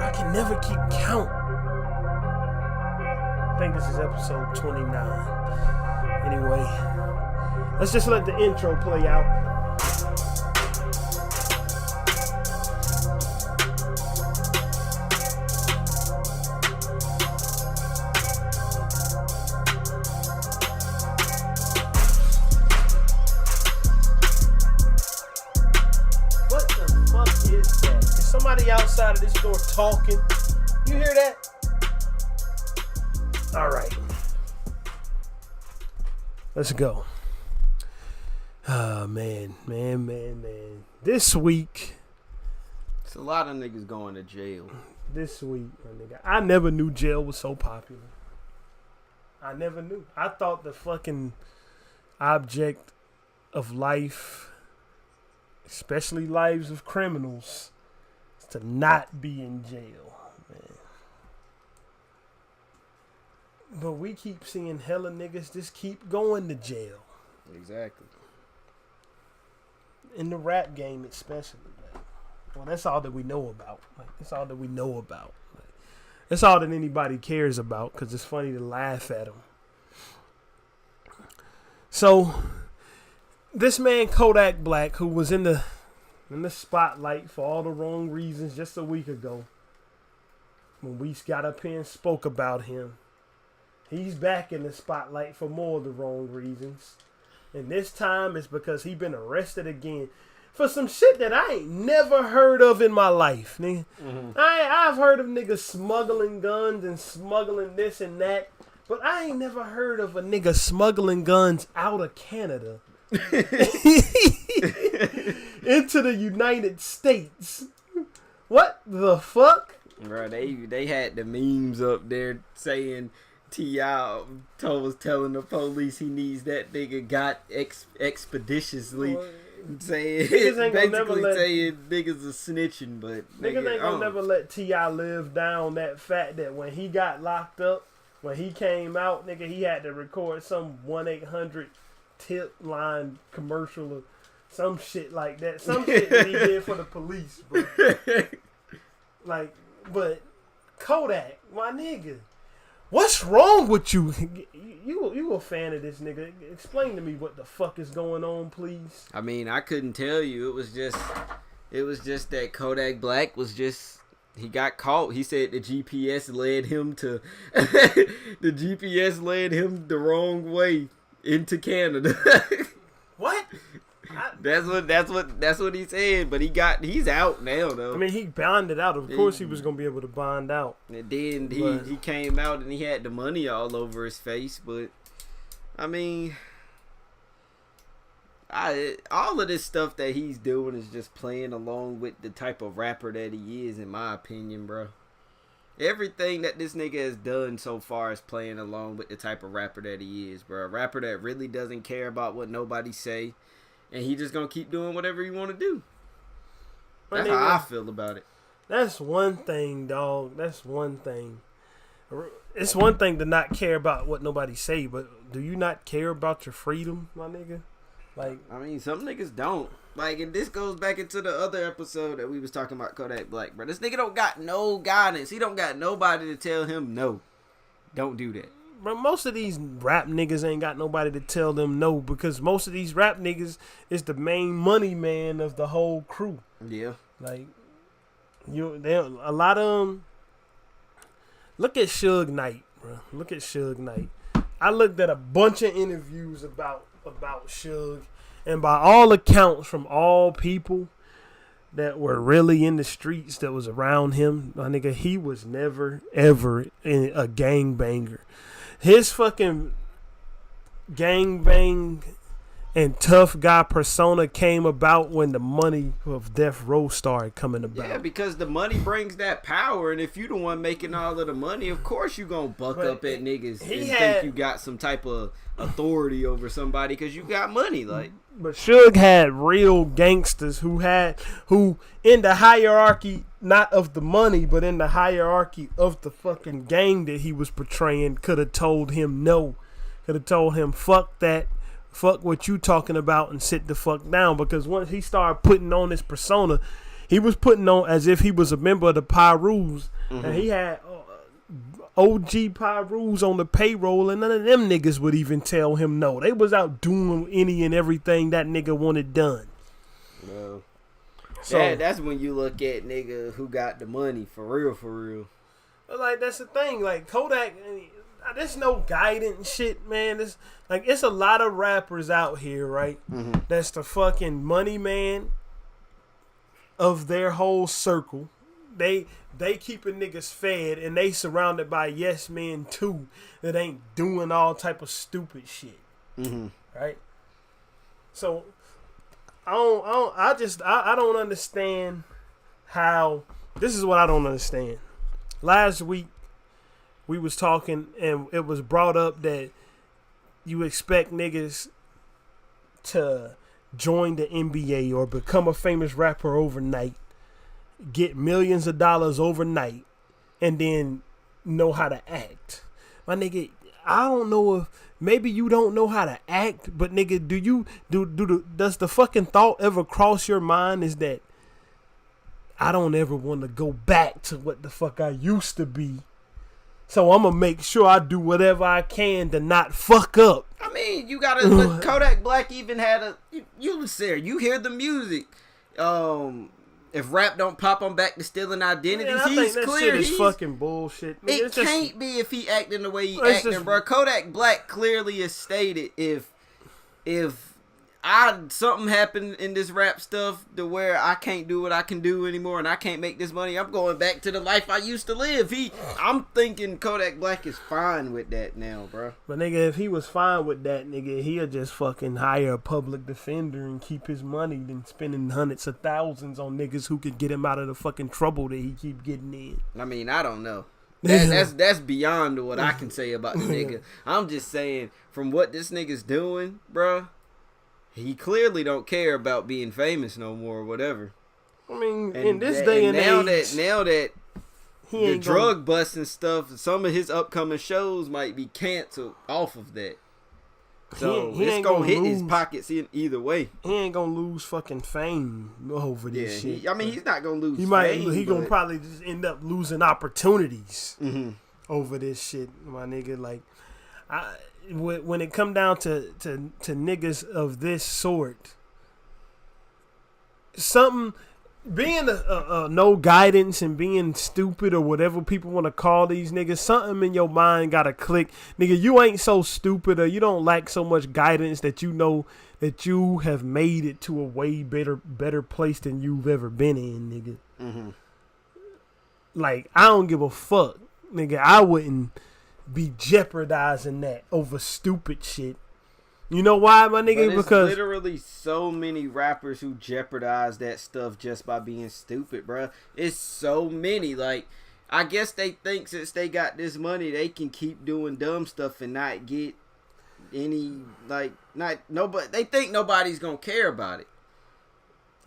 I can never keep count. I think this is episode 29. Anyway, let's just let the intro play out. Somebody outside of this door talking. You hear that? All right. Let's go. Man. This week. It's a lot of niggas going to jail. This week, my nigga. I never knew jail was so popular. I never knew. I thought the fucking object of life, especially lives of criminals, to not be in jail, man. But we keep seeing hella niggas just keep going to jail. Exactly. In the rap game especially, man. Well, that's all that we know about. That's all that we know about. That's all that anybody cares about, because it's funny to laugh at them. So, this man Kodak Black, who was in the spotlight for all the wrong reasons just a week ago, when we got up here and spoke about him, he's back in the spotlight for more of the wrong reasons. And this time it's because he been arrested again for some shit that I ain't never heard of in my life, nigga. Mm-hmm. I've heard of niggas smuggling guns and smuggling this and that, but I ain't never heard of a nigga smuggling guns out of Canada into the United States. What the fuck? Bro, they had the memes up there saying T.I. was telling the police he needs that nigga got expeditiously. Saying basically saying niggas are snitching, but niggas ain't gonna never let T.I. live down that fact that when he got locked up, when he came out, nigga, he had to record some 1-800 tip line commercial or some shit like that. Some shit that he did for the police, bro. Like, but Kodak, my nigga, what's wrong with you? You a fan of this nigga? Explain to me what the fuck is going on, please. I mean, I couldn't tell you. It was just that Kodak Black was just. He got caught. He said the GPS led him to the wrong way into Canada. What? That's what he said. But he's out now though. I mean, he bonded out. Of course, he was gonna be able to bond out. And then he came out and he had the money all over his face. But I mean, all of this stuff that he's doing is just playing along with the type of rapper that he is, in my opinion, bro. Everything that this nigga has done so far is playing along with the type of rapper that he is, bro. A rapper that really doesn't care about what nobody say, and he just gonna keep doing whatever he want to do. That's how I feel about it. That's one thing, dog. That's one thing. It's one thing to not care about what nobody say, but do you not care about your freedom, my nigga? Like, I mean, some niggas don't. Like, and this goes back into the other episode that we was talking about Kodak Black, bro. This nigga don't got no guidance. He don't got nobody to tell him no. Don't do that. Bro, most of these rap niggas ain't got nobody to tell them no, because most of these rap niggas is the main money man of the whole crew. Yeah. Like, a lot of them. Look at Suge Knight, bro. Look at Suge Knight. I looked at a bunch of interviews about Suge, and by all accounts from all people that were really in the streets that was around him, my nigga, he was never ever a gangbanger. His fucking gangbang and tough guy persona came about when the money of Death Row started coming about. Yeah, because the money brings that power, and if you the one making all of the money, of course you gonna buck up at niggas and think you got some type of authority over somebody because you got money. Like, but Suge had real gangsters who in the hierarchy, not of the money, but in the hierarchy of the fucking gang that he was portraying, could have told him no. Could have told him, fuck that. Fuck what you talking about and sit the fuck down. Because once he started putting on his persona, he was putting on as if he was a member of the Pyrus, and he had OG Pyrus on the payroll, and none of them niggas would even tell him no. They was out doing any and everything that nigga wanted done. Well, So that's when you look at nigga who got the money for real, for real. like that's the thing. Like Kodak, there's no guidance shit, man. It's a lot of rappers out here, right? That's the fucking money man of their whole circle. They keeping niggas fed, and they surrounded by yes men too that ain't doing all type of stupid shit, right? So I don't understand how. This is what I don't understand. Last week we was talking, and it was brought up that you expect niggas to join the NBA or become a famous rapper overnight, get millions of dollars overnight, and then know how to act. My nigga, I don't know if maybe you don't know how to act, but nigga, does the fucking thought ever cross your mind is that I don't ever want to go back to what the fuck I used to be. So I'm gonna make sure I do whatever I can to not fuck up. I mean, you gotta. But Kodak Black even had a. You listen there. You hear the music. If rap don't pop him back to stealing identities, Man, I he's think that clear. shit is fucking bullshit. It can't be if he acting the way he acting, bro. Kodak Black clearly has stated if something happened in this rap stuff to where I can't do what I can do anymore and I can't make this money, I'm going back to the life I used to live. I'm thinking Kodak Black is fine with that now, bro. But nigga, if he was fine with that, nigga, he'll just fucking hire a public defender and keep his money than spending hundreds of thousands on niggas who could get him out of the fucking trouble that he keep getting in. I mean, I don't know. That's beyond what I can say about the nigga. I'm just saying, from what this nigga's doing, bro, he clearly don't care about being famous no more or whatever. I mean, in this day and age, now that the drug bust and stuff, some of his upcoming shows might be canceled off of that. So it's gonna hit his pockets in either way. He ain't gonna lose fucking fame over this shit. He's not gonna lose. He gonna probably just end up losing opportunities over this shit, my nigga. Like, when it come down to niggas of this sort, something being a no guidance and being stupid or whatever people want to call these niggas, something in your mind gotta click, nigga. You ain't so stupid or you don't lack so much guidance that you know that you have made it to a way better place than you've ever been in, nigga. Like, I don't give a fuck, nigga. I wouldn't be jeopardizing that over stupid shit. You know why, my nigga? Because literally so many rappers who jeopardize that stuff just by being stupid, bro. It's so many. Like, I guess they think since they got this money, they can keep doing dumb stuff and not get any, like, nobody. They think nobody's gonna care about it.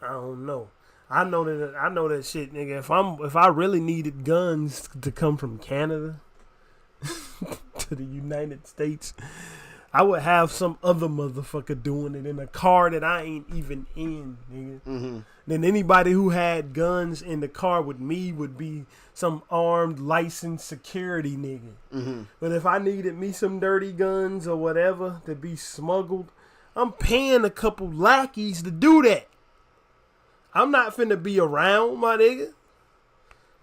I don't know. I know that shit, nigga. If I really needed guns to come from Canada to the United States, I would have some other motherfucker doing it in a car that I ain't even in, nigga. Then anybody who had guns in the car with me would be some armed, licensed security nigga. But if I needed me some dirty guns or whatever to be smuggled, I'm paying a couple lackeys to do that. I'm not finna be around, my nigga.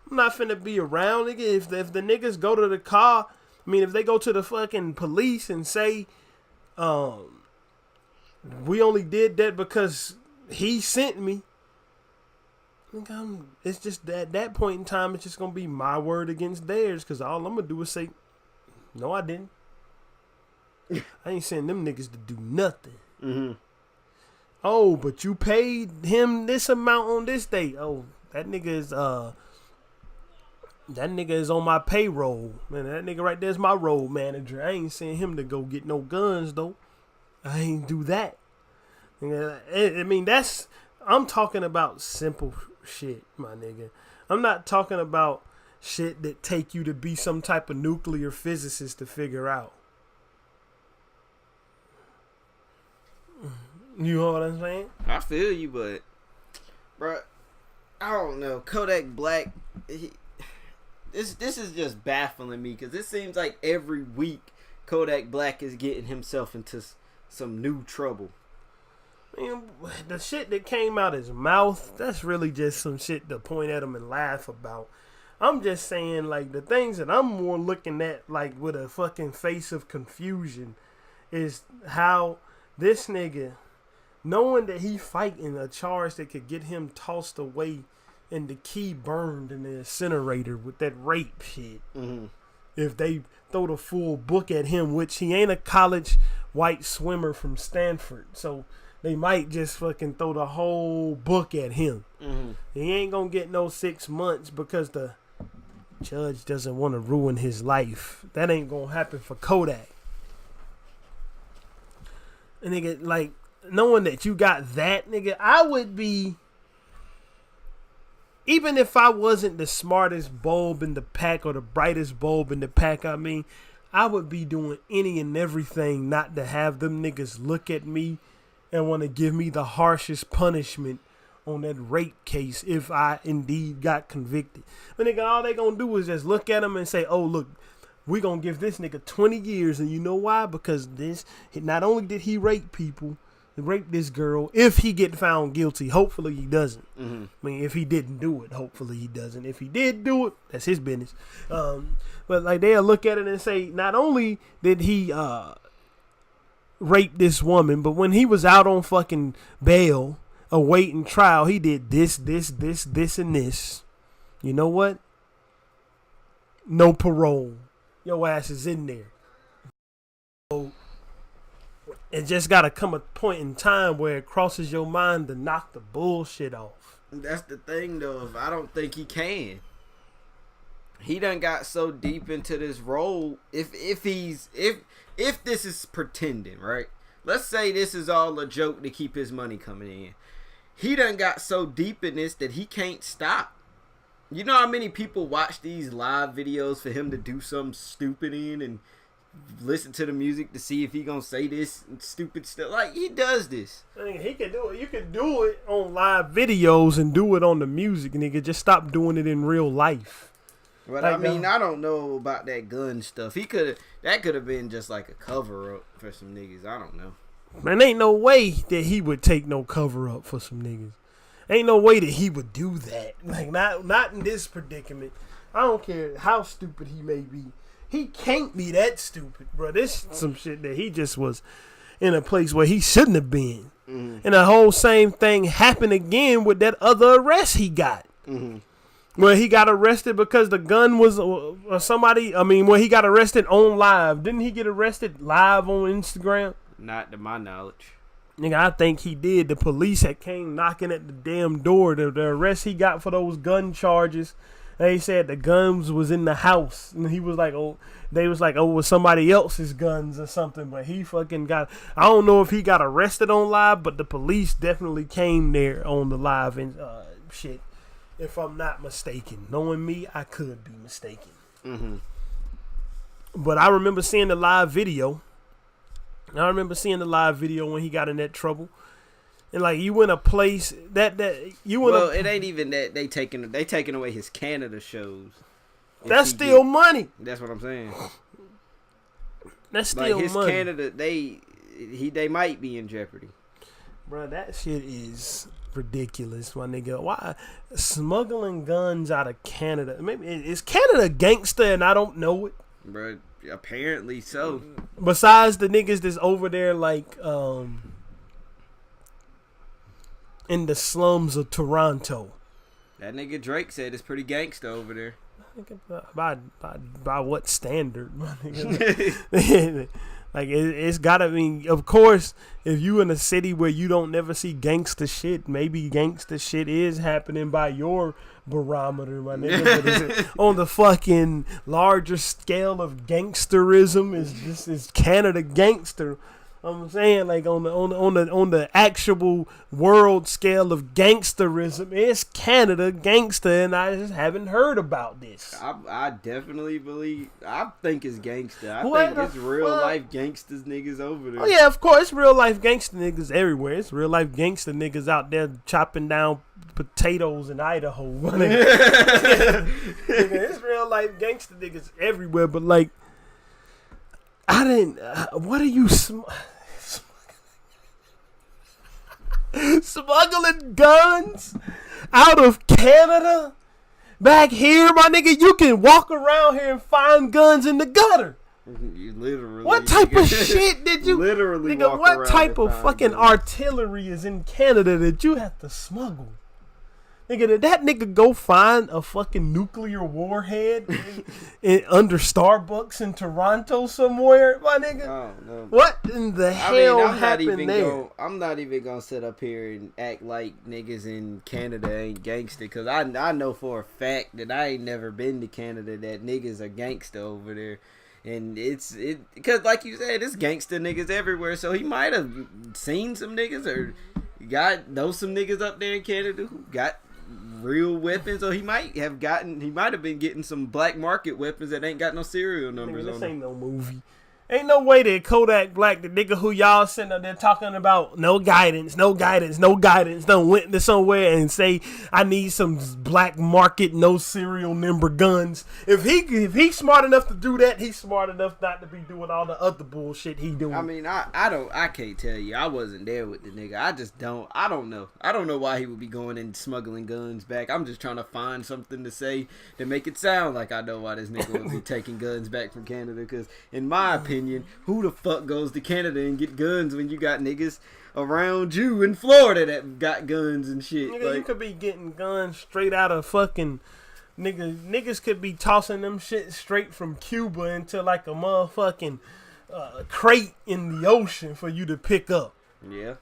I'm not finna be around, nigga. If the niggas go to the car, I mean, if they go to the fucking police and say, we only did that because he sent me, nigga, it's just at that point in time, it's just gonna be my word against theirs, because all I'm gonna do is say, no, I didn't. I ain't sending them niggas to do nothing. Oh, but you paid him this amount on this date. Oh, that nigga is on my payroll. Man, that nigga right there is my road manager. I ain't send him to go get no guns though. I ain't do that. I mean, I'm talking about simple shit, my nigga. I'm not talking about shit that take you to be some type of nuclear physicist to figure out. You know what I'm saying? I feel you, but, bro, I don't know. Kodak Black, this is just baffling me because it seems like every week Kodak Black is getting himself into some new trouble. Man, the shit that came out his mouth, that's really just some shit to point at him and laugh about. I'm just saying, like, the things that I'm more looking at, like, with a fucking face of confusion is how this nigga, knowing that he fighting a charge that could get him tossed away and the key burned in the incinerator with that rape shit. Mm-hmm. If they throw the full book at him, which he ain't a college white swimmer from Stanford, so they might just fucking throw the whole book at him. Mm-hmm. He ain't gonna get no 6 months because the judge doesn't want to ruin his life. That ain't gonna happen for Kodak. And nigga, like, knowing that you got that, nigga, I would be, even if I wasn't the smartest bulb in the pack or the brightest bulb in the pack, I mean, I would be doing any and everything not to have them niggas look at me and want to give me the harshest punishment on that rape case if I indeed got convicted. But nigga, all they gonna do is just look at him and say, oh, look, we gonna give this nigga 20 years. And you know why? Because this, not only did he rape people, he raped this girl. If he get found guilty, hopefully he doesn't. Mm-hmm. I mean, if he didn't do it, hopefully he doesn't. If he did do it, that's his business. But like, they'll look at it and say, not only did he rape this woman, but when he was out on fucking bail awaiting trial, he did this, and this. You know what? No parole. Your ass is in there. So it just gotta come a point in time where it crosses your mind to knock the bullshit off. That's the thing, though. I don't think he can. He done got so deep into this role. If this is pretending, right? Let's say this is all a joke to keep his money coming in. He done got so deep in this that he can't stop. You know how many people watch these live videos for him to do something stupid in and listen to the music to see if he gonna say this stupid stuff? Like, he does this. I mean, he can do it. You can do it on live videos and do it on the music, nigga. Just stop doing it in real life. But like, I mean, I don't know about that gun stuff. That could have been just like a cover up for some niggas. I don't know. Man, ain't no way that he would take no cover up for some niggas. Ain't no way that he would do that. Like, not in this predicament. I don't care how stupid he may be. He can't be that stupid, bro. This is some shit that he just was in a place where he shouldn't have been. Mm-hmm. And the whole same thing happened again with that other arrest he got. Mm-hmm. Where he got arrested because the gun was where he got arrested on live. Didn't he get arrested live on Instagram? Not to my knowledge. Nigga, I think he did. The police had came knocking at the damn door. The arrest he got for those gun charges. They said the guns was in the house. And he was like, oh, they was like, oh, it was somebody else's guns or something. But he fucking got, I don't know if he got arrested on live, but the police definitely came there on the live and shit. If I'm not mistaken. Knowing me, I could be mistaken. Mm-hmm. But I remember seeing the live video. When he got in that trouble. And like, you in a place that you in it ain't even that they taking away his Canada shows. That's still money. That's what I'm saying. That's still like his money. Canada, they might be in jeopardy. Bro, that shit is ridiculous, my nigga. Why smuggling guns out of Canada? Maybe is Canada gangster and I don't know it. Bro, apparently so. Besides the niggas that's over there, like in the slums of Toronto. That nigga Drake said it's pretty gangsta over there. By what standard, my nigga? Like, it's gotta mean, of course, if you in a city where you don't never see gangster shit, maybe gangster shit is happening by your barometer, my nigga. But is it on the fucking larger scale of gangsterism? Is Canada gangster? I'm saying, like, on the actual world scale of gangsterism, it's Canada gangster, and I just haven't heard about this. I definitely believe. I think it's gangster. I What think the it's real fuck? life gangsters niggas over there. Oh yeah, of course, real life gangster niggas everywhere. It's real life gangster niggas out there chopping down potatoes in Idaho. Nigga, it's real life gangster niggas everywhere. But like, I didn't. What are you smuggling guns out of Canada? Back here, my nigga, you can walk around here and find guns in the gutter. You literally. What type of shit did you literally nigga, walk what around type and of find fucking guns? artillery is in Canada that you have to smuggle? Nigga, did that nigga go find a fucking nuclear warhead under Starbucks in Toronto somewhere, my nigga? Oh, no. What in the hell I'm not happened even there? I'm not even gonna sit up here and act like niggas in Canada ain't gangster, cause I know for a fact that I ain't never been to Canada that niggas are gangster over there, and cause like you said, it's gangster niggas everywhere. So he might have seen some niggas or know some niggas up there in Canada who got real weapons, or he might have been getting some black market weapons that ain't got no serial numbers Nigga, on this them. ain't no movie. Ain't no way that Kodak Black, the nigga who y'all sitting up there talking about no guidance, done went to somewhere and say, I need some black market, no serial number guns. If he smart enough to do that, he's smart enough not to be doing all the other bullshit he doing. I mean, I can't tell you. I wasn't there with the nigga. I don't know. I don't know why he would be going and smuggling guns back. I'm just trying to find something to say to make it sound like I know why this nigga would be taking guns back from Canada. Because in my opinion, who the fuck goes to Canada and get guns when you got niggas around you in Florida that got guns and shit? Nigga, like, you could be getting guns straight out of fucking niggas could be tossing them shit straight from Cuba into like a motherfucking crate in the ocean for you to pick up. yeah.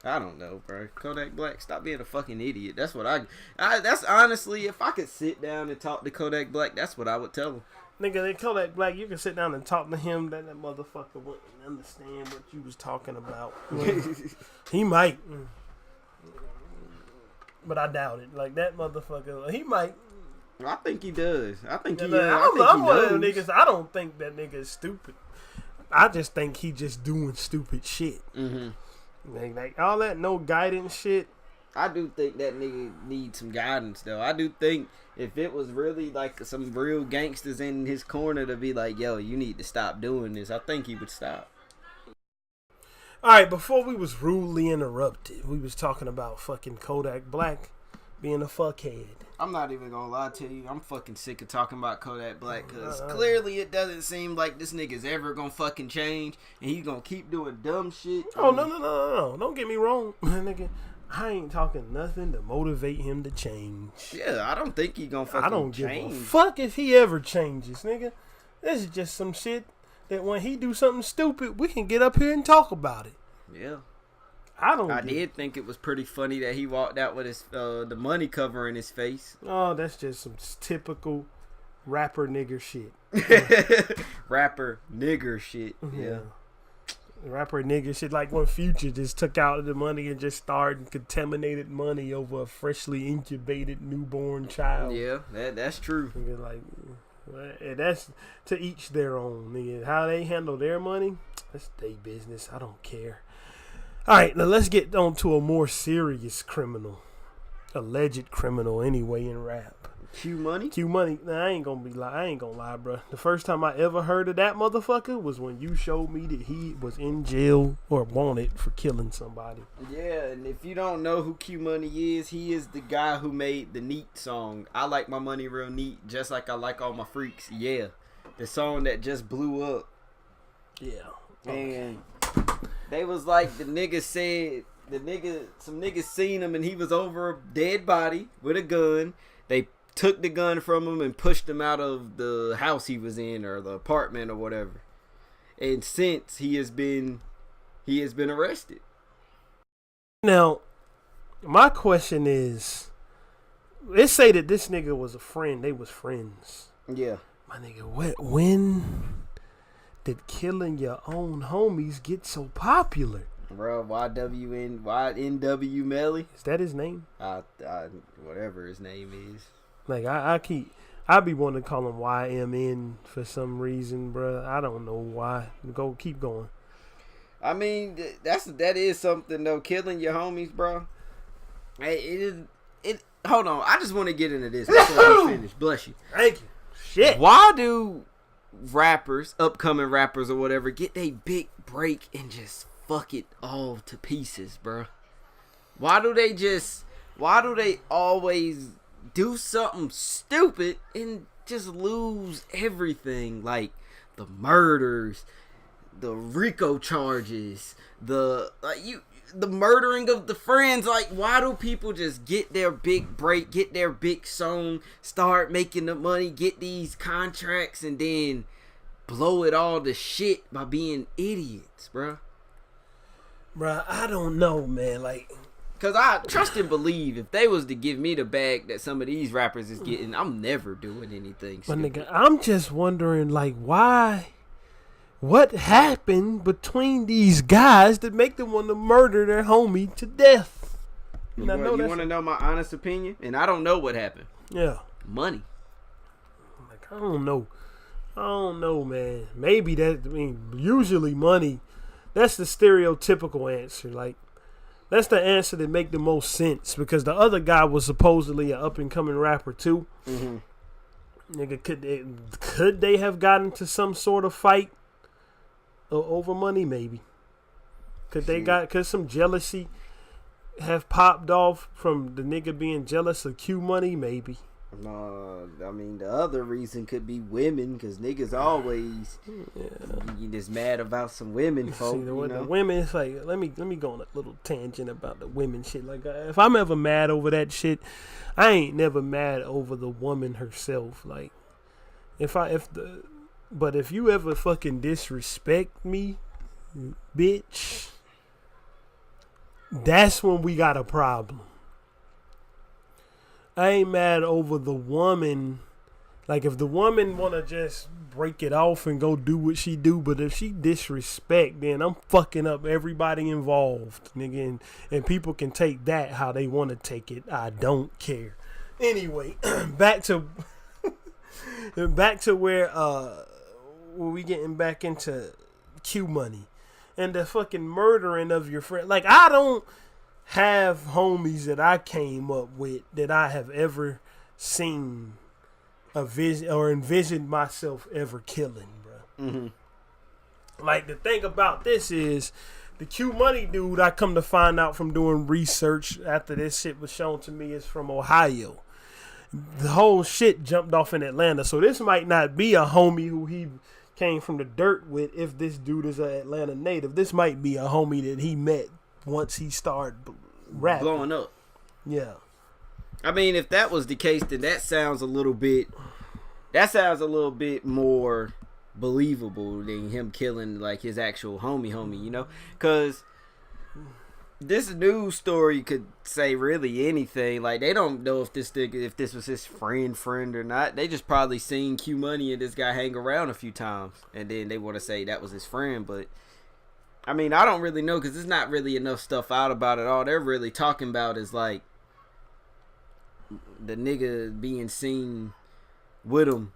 I don't know, bro. Kodak Black, stop being a fucking idiot. That's what that's honestly, if I could sit down and talk to Kodak Black, that's what I would tell him. Nigga, they Kodak Black, you can sit down and talk to him, that motherfucker wouldn't understand what you was talking about. He might. But I doubt it. Like, that motherfucker, he might. I think he does. I think he I'm one of them knows. niggas, I don't think that nigga is stupid. I just think he just doing stupid shit. Mm-hmm. Like all that no guidance shit. I do think that nigga needs some guidance, though. I do think if it was really like some real gangsters in his corner to be like, yo, you need to stop doing this, I think he would stop. Alright, before we was rudely interrupted, we was talking about fucking Kodak Black being a fuckhead. I'm not even gonna lie to you. I'm fucking sick of talking about Kodak Black, because clearly it doesn't seem like this nigga's ever gonna fucking change, and he's gonna keep doing dumb shit. Oh, no. Don't get me wrong, nigga. I ain't talking nothing to motivate him to change. Yeah, I don't think he gonna fucking I don't change. give a fuck if he ever changes, nigga. This is just some shit that when he do something stupid, we can get up here and talk about it. Yeah. I did think it was pretty funny that he walked out with his the money covering his face. Oh, that's just some typical rapper nigger shit. Rapper nigger shit. Yeah. Rapper nigger shit, like when Future just took out the money and just started contaminated money over a freshly incubated newborn child. Yeah, that's true. Nigga, like, and that's to each their own, nigga. How they handle their money, that's their business. I don't care. Alright, now let's get on to a more serious criminal. Alleged criminal anyway in rap. Q Money? Q Money. Nah, I ain't gonna lie, bro. The first time I ever heard of that motherfucker was when you showed me that he was in jail or wanted for killing somebody. Yeah, and if you don't know who Q Money is, he is the guy who made the Neat song. I like my money real neat, just like I like all my freaks. Yeah. The song that just blew up. Yeah. And they was like, some niggas seen him and he was over a dead body with a gun. They took the gun from him and pushed him out of the house he was in or the apartment or whatever. And since he has been arrested. Now, my question is, let's say that this nigga was a friend. They was friends. Yeah. My nigga, when did killing your own homies get so popular? Bro, YNW Melly. Is that his name? Whatever his name is. Like I be wanting to call him YMN for some reason, bro. I don't know why. Keep going. I mean, that is something though. Killing your homies, bro. It. Hold on, I just want to get into this before we finish. Bless you. Thank you. Shit. Why do upcoming rappers or whatever, get they big break and just fuck it all to pieces, bro? Why do they always do something stupid and just lose everything? Like the murders, the RICO charges, the murdering of the friends. Like, why do people just get their big break, get their big song, start making the money, get these contracts, and then blow it all to shit by being idiots, bro? Bro, I don't know, man. Like, cause I trust and believe if they was to give me the bag that some of these rappers is getting, I'm never doing anything stupid. But nigga, I'm just wondering, like, why? What happened between these guys that make them want to murder their homie to death? You want to know my honest opinion? And I don't know what happened. Yeah. Money. Like, I don't know, man. Maybe usually money. That's the stereotypical answer. Like, that's the answer that make the most sense, because the other guy was supposedly an up and coming rapper too. Mm-hmm. Nigga, could they have gotten to some sort of fight over money? Maybe. Could some jealousy have popped off from the nigga being jealous of Q Money? Maybe. I mean, the other reason could be women, because niggas always you just mad about some women folk. See, the women, it's like, let me go on a little tangent about the women shit. Like, if I'm ever mad over that shit, I ain't never mad over the woman herself. Like, but if you ever fucking disrespect me, bitch, that's when we got a problem. I ain't mad over the woman. Like, if the woman want to just break it off and go do what she do, but if she disrespect, then I'm fucking up everybody involved, nigga. And people can take that how they want to take it. I don't care. Anyway, back to where we getting back into Q Money and the fucking murdering of your friend. Like, I don't have homies that I came up with that I have ever seen a vision or envisioned myself ever killing, bro. Mm-hmm. Like, the thing about this is the Q Money dude, I come to find out from doing research after this shit was shown to me, is from Ohio. The whole shit jumped off in Atlanta, so this might not be a homie who he came from the dirt with. If this dude is an Atlanta native, this might be a homie that he met once he started rapping, blowing up. Yeah. I mean, if that was the case, then that sounds a little bit more believable than him killing like his actual homie, you know? Because this news story could say really anything. Like, they don't know if this was his friend or not. They just probably seen Q Money and this guy hang around a few times, and then they want to say that was his friend. But I mean, I don't really know, because there's not really enough stuff out about it. All they're really talking about is like the nigga being seen with him,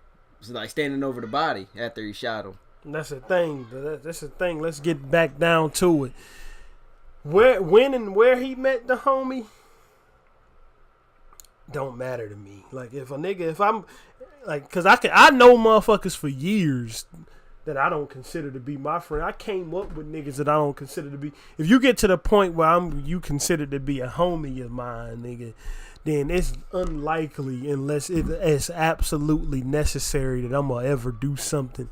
like standing over the body after he shot him. That's the thing. That's the thing. Let's get back down to it. When and where he met the homie don't matter to me. Like, if I'm like, because I know motherfuckers for years that I don't consider to be my friend. I came up with niggas that I don't consider to be. If you get to the point where you consider to be a homie of mine, nigga, then it's unlikely, unless it's absolutely necessary, that I'm gonna ever do something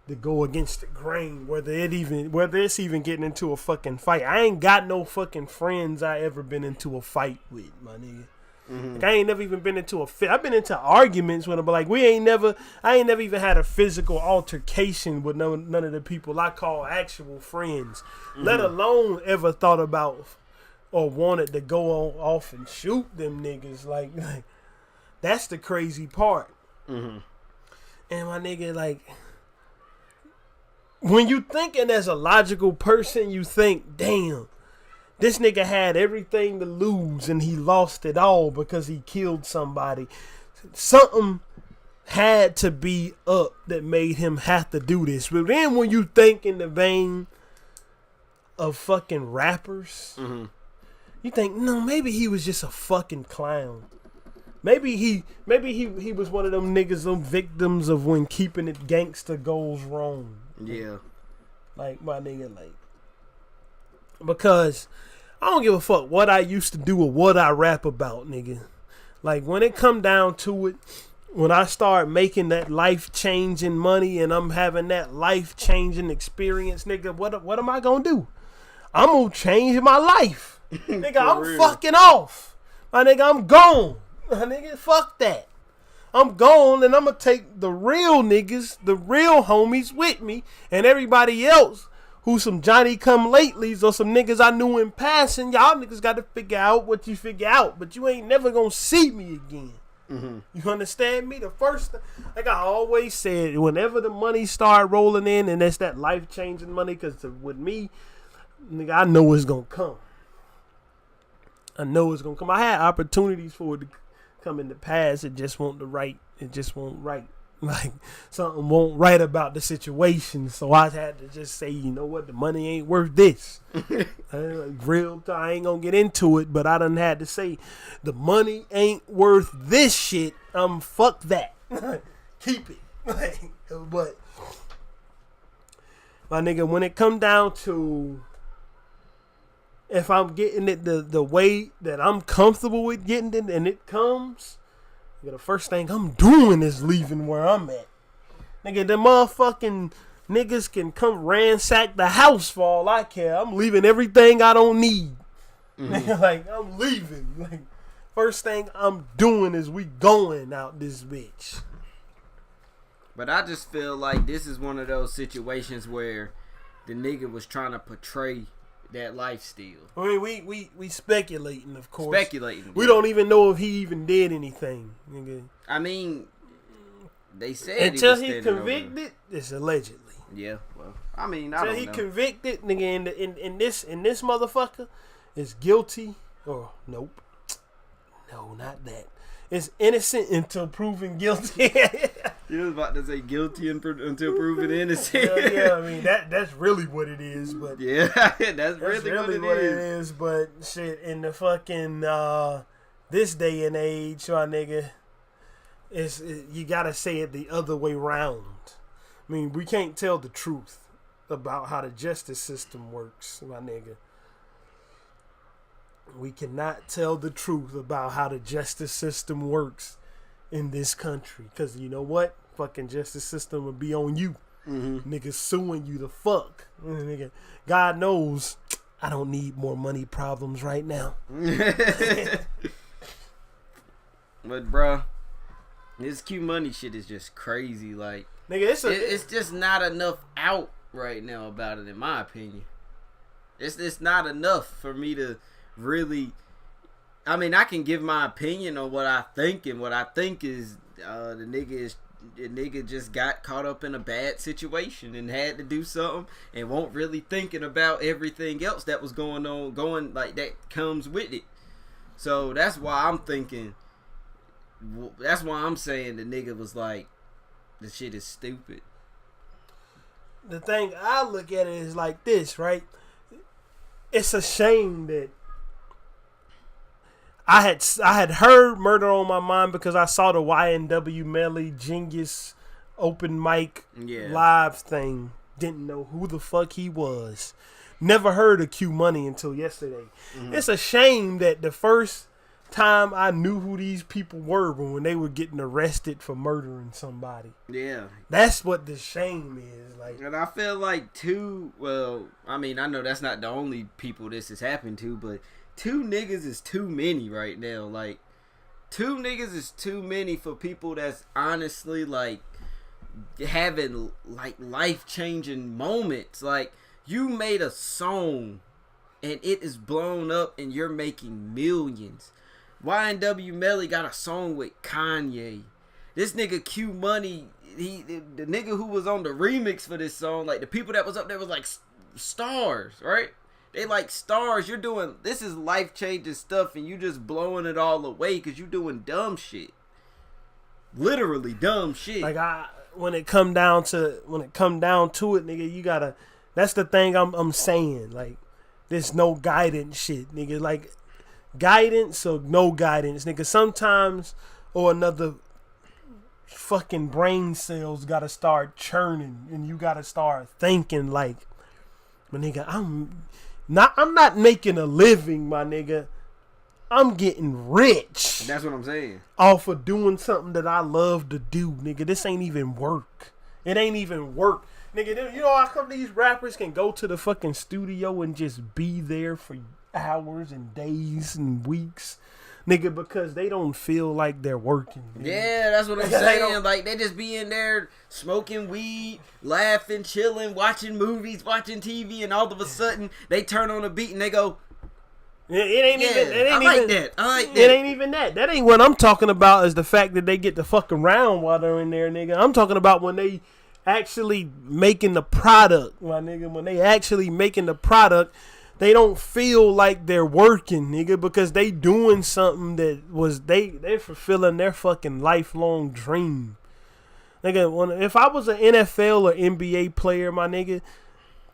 to go against the grain, whether it's even getting into a fucking fight. I ain't got no fucking friends I ever been into a fight with, my nigga. Mm-hmm. Like, I ain't never even been into a fit. I've been into arguments with them, but like, I ain't never even had a physical altercation with none of the people I call actual friends. Mm-hmm. Let alone ever thought about or wanted to go off and shoot them niggas. Like that's the crazy part. Mm-hmm. And my nigga, like, when you thinking as a logical person, you think, damn, this nigga had everything to lose and he lost it all because he killed somebody. Something had to be up that made him have to do this. But then when you think in the vein of fucking rappers, you think, no, maybe he was just a fucking clown. Maybe he was one of them niggas, them victims of when keeping it gangster goes wrong. Yeah. Like, my nigga, like, because I don't give a fuck what I used to do or what I rap about, nigga. Like, when it come down to it, when I start making that life-changing money and I'm having that life-changing experience, nigga, what am I gonna do? I'm gonna change my life. Nigga, I'm real. fucking off. My nigga, I'm gone. My nigga, fuck that. I'm gone and I'm gonna take the real niggas, the real homies with me, and everybody else who some Johnny come latelys or some niggas I knew in passing. Y'all niggas got to figure out what you figure out, but you ain't never gonna see me again. You understand me? The first, like I always said, whenever the money start rolling in, and it's that life changing money, because with me, nigga, I know it's gonna come. I know it's gonna come. I had opportunities for it to come in the past. It just won't right. Like, something won't right about the situation. So I had to just say, you know what, the money ain't worth this. Real time, I ain't gonna get into it, but I done had to say, the money ain't worth this shit. Fuck that. Keep it. But my nigga, when it come down to if I'm getting it the way that I'm comfortable with getting it and it comes, the first thing I'm doing is leaving where I'm at. Nigga, the motherfucking niggas can come ransack the house for all I care. I'm leaving everything I don't need. Nigga, like, I'm leaving. Like, first thing I'm doing is we going out this bitch. But I just feel like this is one of those situations where the nigga was trying to portray that lifestyle. I mean, we speculating, of course. Speculating. We don't even know if he even did anything, nigga. I mean, they said until he he convicted. It's allegedly. Yeah. Well, I mean, I until don't he know. Convicted, nigga, in this motherfucker is guilty. Or nope, no, not that. It's innocent until proven guilty. You was about to say guilty until proven innocent. Yeah, I mean that's really what it is. But yeah, that's really what it is. But shit, in the fucking this day and age, my nigga, you gotta say it the other way round. I mean, we can't tell the truth about how the justice system works, my nigga. We cannot tell the truth about how the justice system works in this country. Because you know what? Fucking justice system will be on you. Niggas suing you the fuck. Nigga, God knows I don't need more money problems right now. But, bruh, this Q Money shit is just crazy. Like, nigga, it's just not enough out right now about it, in my opinion. It's not enough for me to really, I mean, I can give my opinion on what I think, and what I think is the nigga just got caught up in a bad situation and had to do something and won't really thinking about everything else that was going like that comes with it. So that's why I'm thinking, that's why I'm saying the nigga was like, the shit is stupid. The thing I look at it is like this, right? It's a shame that I had heard Murder on My Mind because I saw the YNW Melly Genius open mic live thing. Didn't know who the fuck he was. Never heard of Q Money until yesterday. It's a shame that the first time I knew who these people were when they were getting arrested for murdering somebody. Yeah. That's what the shame is. Like, and I feel like I mean, I know that's not the only people this has happened to, but 2 niggas is too many right now. Like, 2 niggas is too many for people that's honestly, like, having, like, life-changing moments. Like, you made a song, and it is blown up, and you're making millions. YNW Melly got a song with Kanye. This nigga Q Money the nigga who was on the remix for this song, like the people that was up there was like stars, right? They like stars. You're doing, this is life changing stuff, and you just blowing it all away because you doing dumb shit. Literally dumb shit. Like when it come down to it, nigga, you gotta. That's the thing I'm saying. Like, there's no guidance shit, nigga. Like, guidance or no guidance, nigga. Sometimes or another, fucking brain cells gotta start churning, and you gotta start thinking like, my nigga, I'm not making a living, my nigga. I'm getting rich. That's what I'm saying. Off of doing something that I love to do, nigga. This ain't even work. It ain't even work. Nigga, you know how come these rappers can go to the fucking studio and just be there for hours and days and weeks? Nigga, because they don't feel like they're working. Nigga. Yeah, that's what I'm saying. Like, they just be in there smoking weed, laughing, chilling, watching movies, watching TV, and all of a sudden they turn on a beat and they go, it ain't even. I like that. It ain't even that. That ain't what I'm talking about. Is the fact that they get to fuck around while they're in there, nigga. I'm talking about when they actually making the product, my nigga. When they actually making the product, they don't feel like they're working, nigga, because they doing something that was they're fulfilling their fucking lifelong dream, nigga. If I was an NFL or NBA player, my nigga,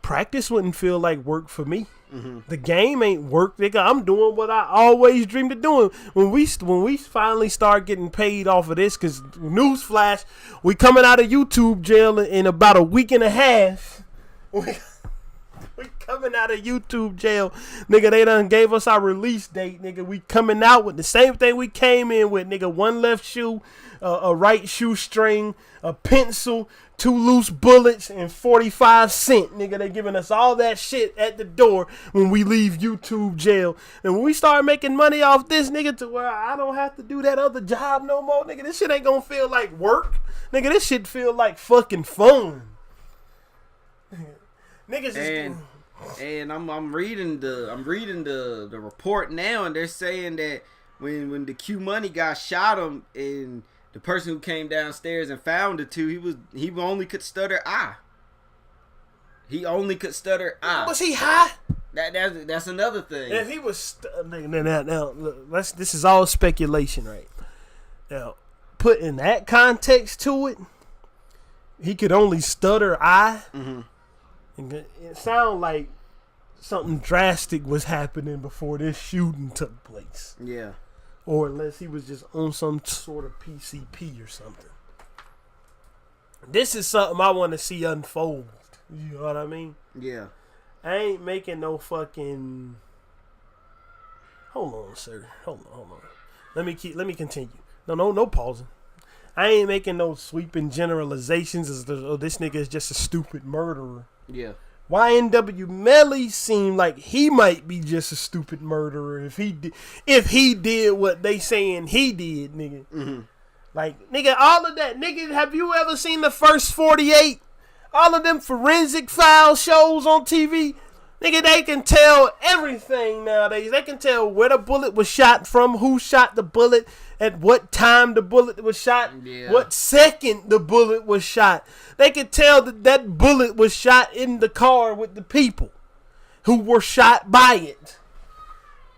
practice wouldn't feel like work for me. Mm-hmm. The game ain't work, nigga. I'm doing what I always dreamed of doing. When we finally start getting paid off of this, because newsflash, we coming out of YouTube jail in about a week and a half. We coming out of YouTube jail, nigga. They done gave us our release date, nigga. We coming out with the same thing we came in with, nigga. One left shoe, a right shoestring, a pencil, 2 loose bullets, and 45 cents, nigga. They giving us all that shit at the door when we leave YouTube jail. And when we start making money off this, nigga, to where I don't have to do that other job no more, nigga, this shit ain't gonna feel like work. Nigga, this shit feel like fucking fun. Niggas just... And I'm reading the report now, and they're saying that when the Q Money guy shot him, and the person who came downstairs and found the two, he only could stutter I. He only could stutter I. Was he high? That's another thing. If he was now, this is all speculation, right? Now, put in that context to it, he could only stutter I. Mm-hmm. It sounded like something drastic was happening before this shooting took place. Yeah. Or unless he was just on some sort of PCP or something. This is something I want to see unfold. You know what I mean? Yeah. I ain't making no fucking... Hold on, sir. Hold on. Let me continue. No pausing. I ain't making no sweeping generalizations as this nigga is just a stupid murderer. Yeah. YNW Melly seemed like he might be just a stupid murderer if he did what they saying he did, nigga. Mm-hmm. Like, nigga, all of that, nigga. Have you ever seen the first 48? All of them forensic file shows on TV. Nigga, they can tell everything nowadays. They can tell where the bullet was shot from, who shot the bullet, at what time the bullet was shot, what second the bullet was shot. They can tell that bullet was shot in the car with the people who were shot by it.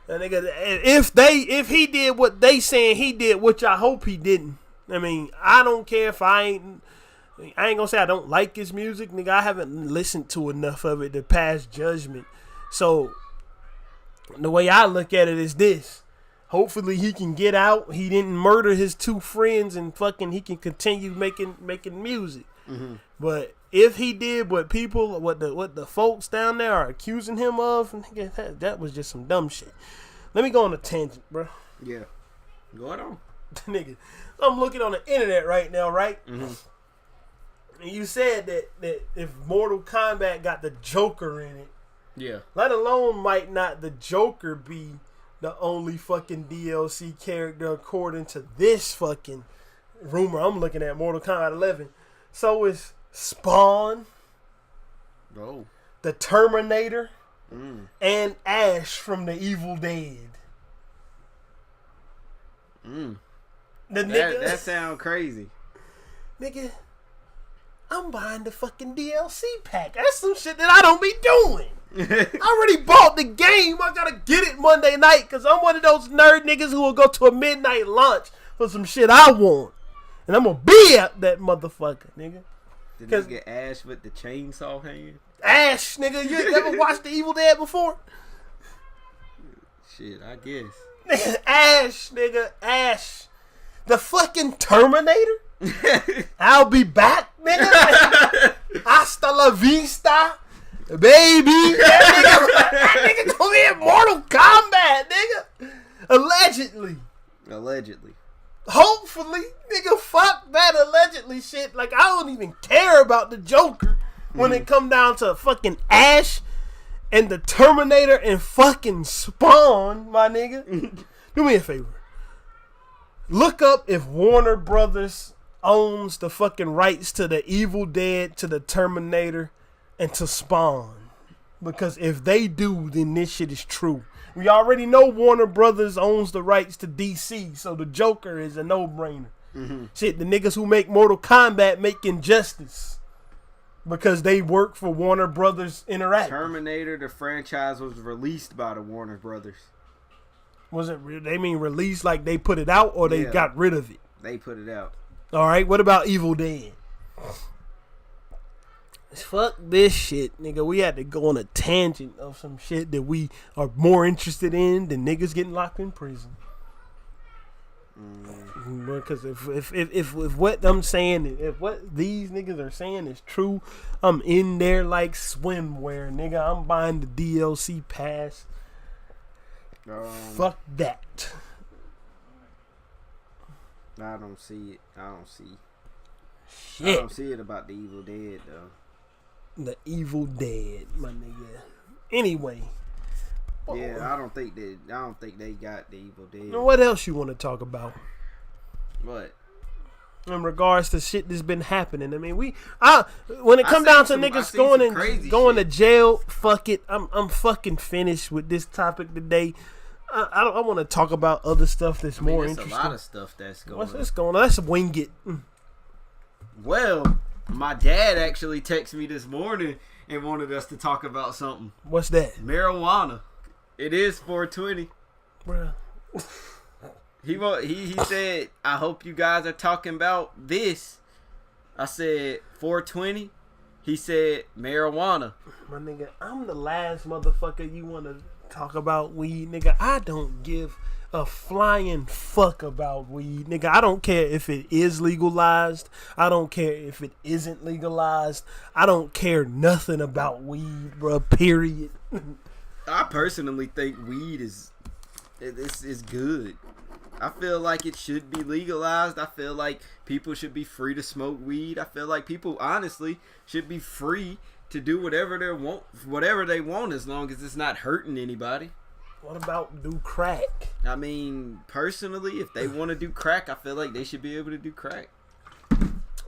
And nigga, if he did what they saying he did, which I hope he didn't. I mean, I don't care if I ain't gonna say I don't like his music, nigga. I haven't listened to enough of it to pass judgment. So the way I look at it is this: hopefully he can get out. He didn't murder his 2 friends, and fucking he can continue making music. Mm-hmm. But if he did what the folks down there are accusing him of, nigga, that was just some dumb shit. Let me go on a tangent, bro. Yeah, go on, nigga. I'm looking on the internet right now, right? Mm-hmm. And you said that if Mortal Kombat got the Joker in it, yeah, let alone might not the Joker be the only fucking DLC character according to this fucking rumor I'm looking at, Mortal Kombat 11. So is Spawn, the Terminator, and Ash from the Evil Dead. That sound crazy. Nigga, I'm buying the fucking DLC pack. That's some shit that I don't be doing. I already bought the game. I gotta get it Monday night because I'm one of those nerd niggas who will go to a midnight lunch for some shit I want. And I'm gonna be at that motherfucker, nigga. The nigga Ash with the chainsaw hand? Ash, nigga. You ever watched The Evil Dead before? Shit, I guess. Nigga, Ash, nigga. Ash. The fucking Terminator? I'll be back, nigga. Hasta la vista, baby. That nigga gonna be in Mortal Kombat, nigga. Allegedly. Hopefully, nigga, fuck that allegedly shit. Like, I don't even care about the Joker when it come down to fucking Ash and the Terminator and fucking Spawn, my nigga. Do me a favor. Look up if Warner Brothers owns the fucking rights to the Evil Dead, to the Terminator, and to Spawn. Because if they do, then this shit is true. We already know Warner Brothers owns the rights to DC, so the Joker is a no-brainer. Shit, the niggas who make Mortal Kombat make Injustice because they work for Warner Brothers Interactive. Terminator, the franchise, was released by the Warner Brothers. Was it? They mean released like they put it out, or they got rid of it? They put it out. All right. What about Evil Dead? Fuck this shit, nigga. We had to go on a tangent of some shit that we are more interested in than niggas getting locked in prison. Because if what I'm saying, if what these niggas are saying is true, I'm in there like swimwear, nigga. I'm buying the DLC pass. Fuck that. I don't see it. Shit. I don't see it about the Evil Dead though. The Evil Dead, my nigga. Anyway. Yeah, I don't think they got the Evil Dead. What else you want to talk about? What? In regards to shit that's been happening. I mean, when it come down to niggas going to jail, fuck it. I'm fucking finished with this topic today. I want to talk about other stuff that's more interesting. There's a lot of stuff that's going on. What's going on? Let's wing it. Well, my dad actually texted me this morning and wanted us to talk about something. What's that? Marijuana. It is 420. Bruh. He said, I hope you guys are talking about this. I said, 420. He said, marijuana. My nigga, I'm the last motherfucker you want to talk about weed, nigga. I don't give a flying fuck about weed, nigga. I don't care if it is legalized. I don't care if it isn't legalized. I don't care nothing about weed, bro. Period. I personally think weed is good. I feel like it should be legalized. I feel like people should be free to smoke weed. I feel like people honestly should be free to do whatever they want as long as it's not hurting anybody. What about do crack? I mean, personally, if they want to do crack, I feel like they should be able to do crack.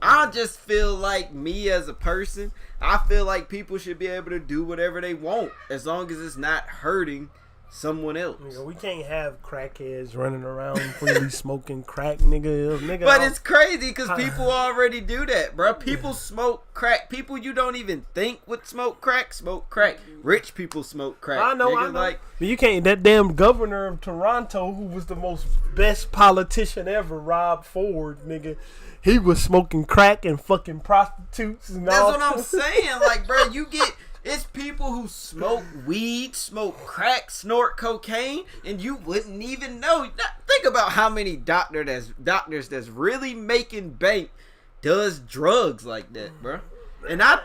I just feel like me as a person, I feel like people should be able to do whatever they want as long as it's not hurting someone else. Nigga, we can't have crackheads running around freely smoking crack, nigga. But it's crazy because people already do that, bro. People smoke crack. People you don't even think would smoke crack. Rich people smoke crack. I know. Like, but you can't. That damn governor of Toronto, who was the most best politician ever, Rob Ford, nigga. He was smoking crack and fucking prostitutes and all. That's what I'm saying. Like, bro, it's people who smoke weed, smoke crack, snort cocaine, and you wouldn't even know. Think about how many doctors that's really making bank does drugs like that, bro. And I'm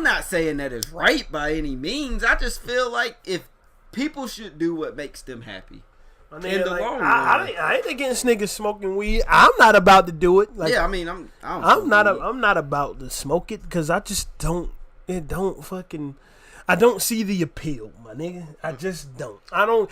not saying that it's right by any means. I just feel like if people should do what makes them happy. I ain't against niggas smoking weed. I'm not about to do it. Like, yeah, I mean, I'm not about to smoke it because I just don't. I don't see the appeal, my nigga. I just don't. I don't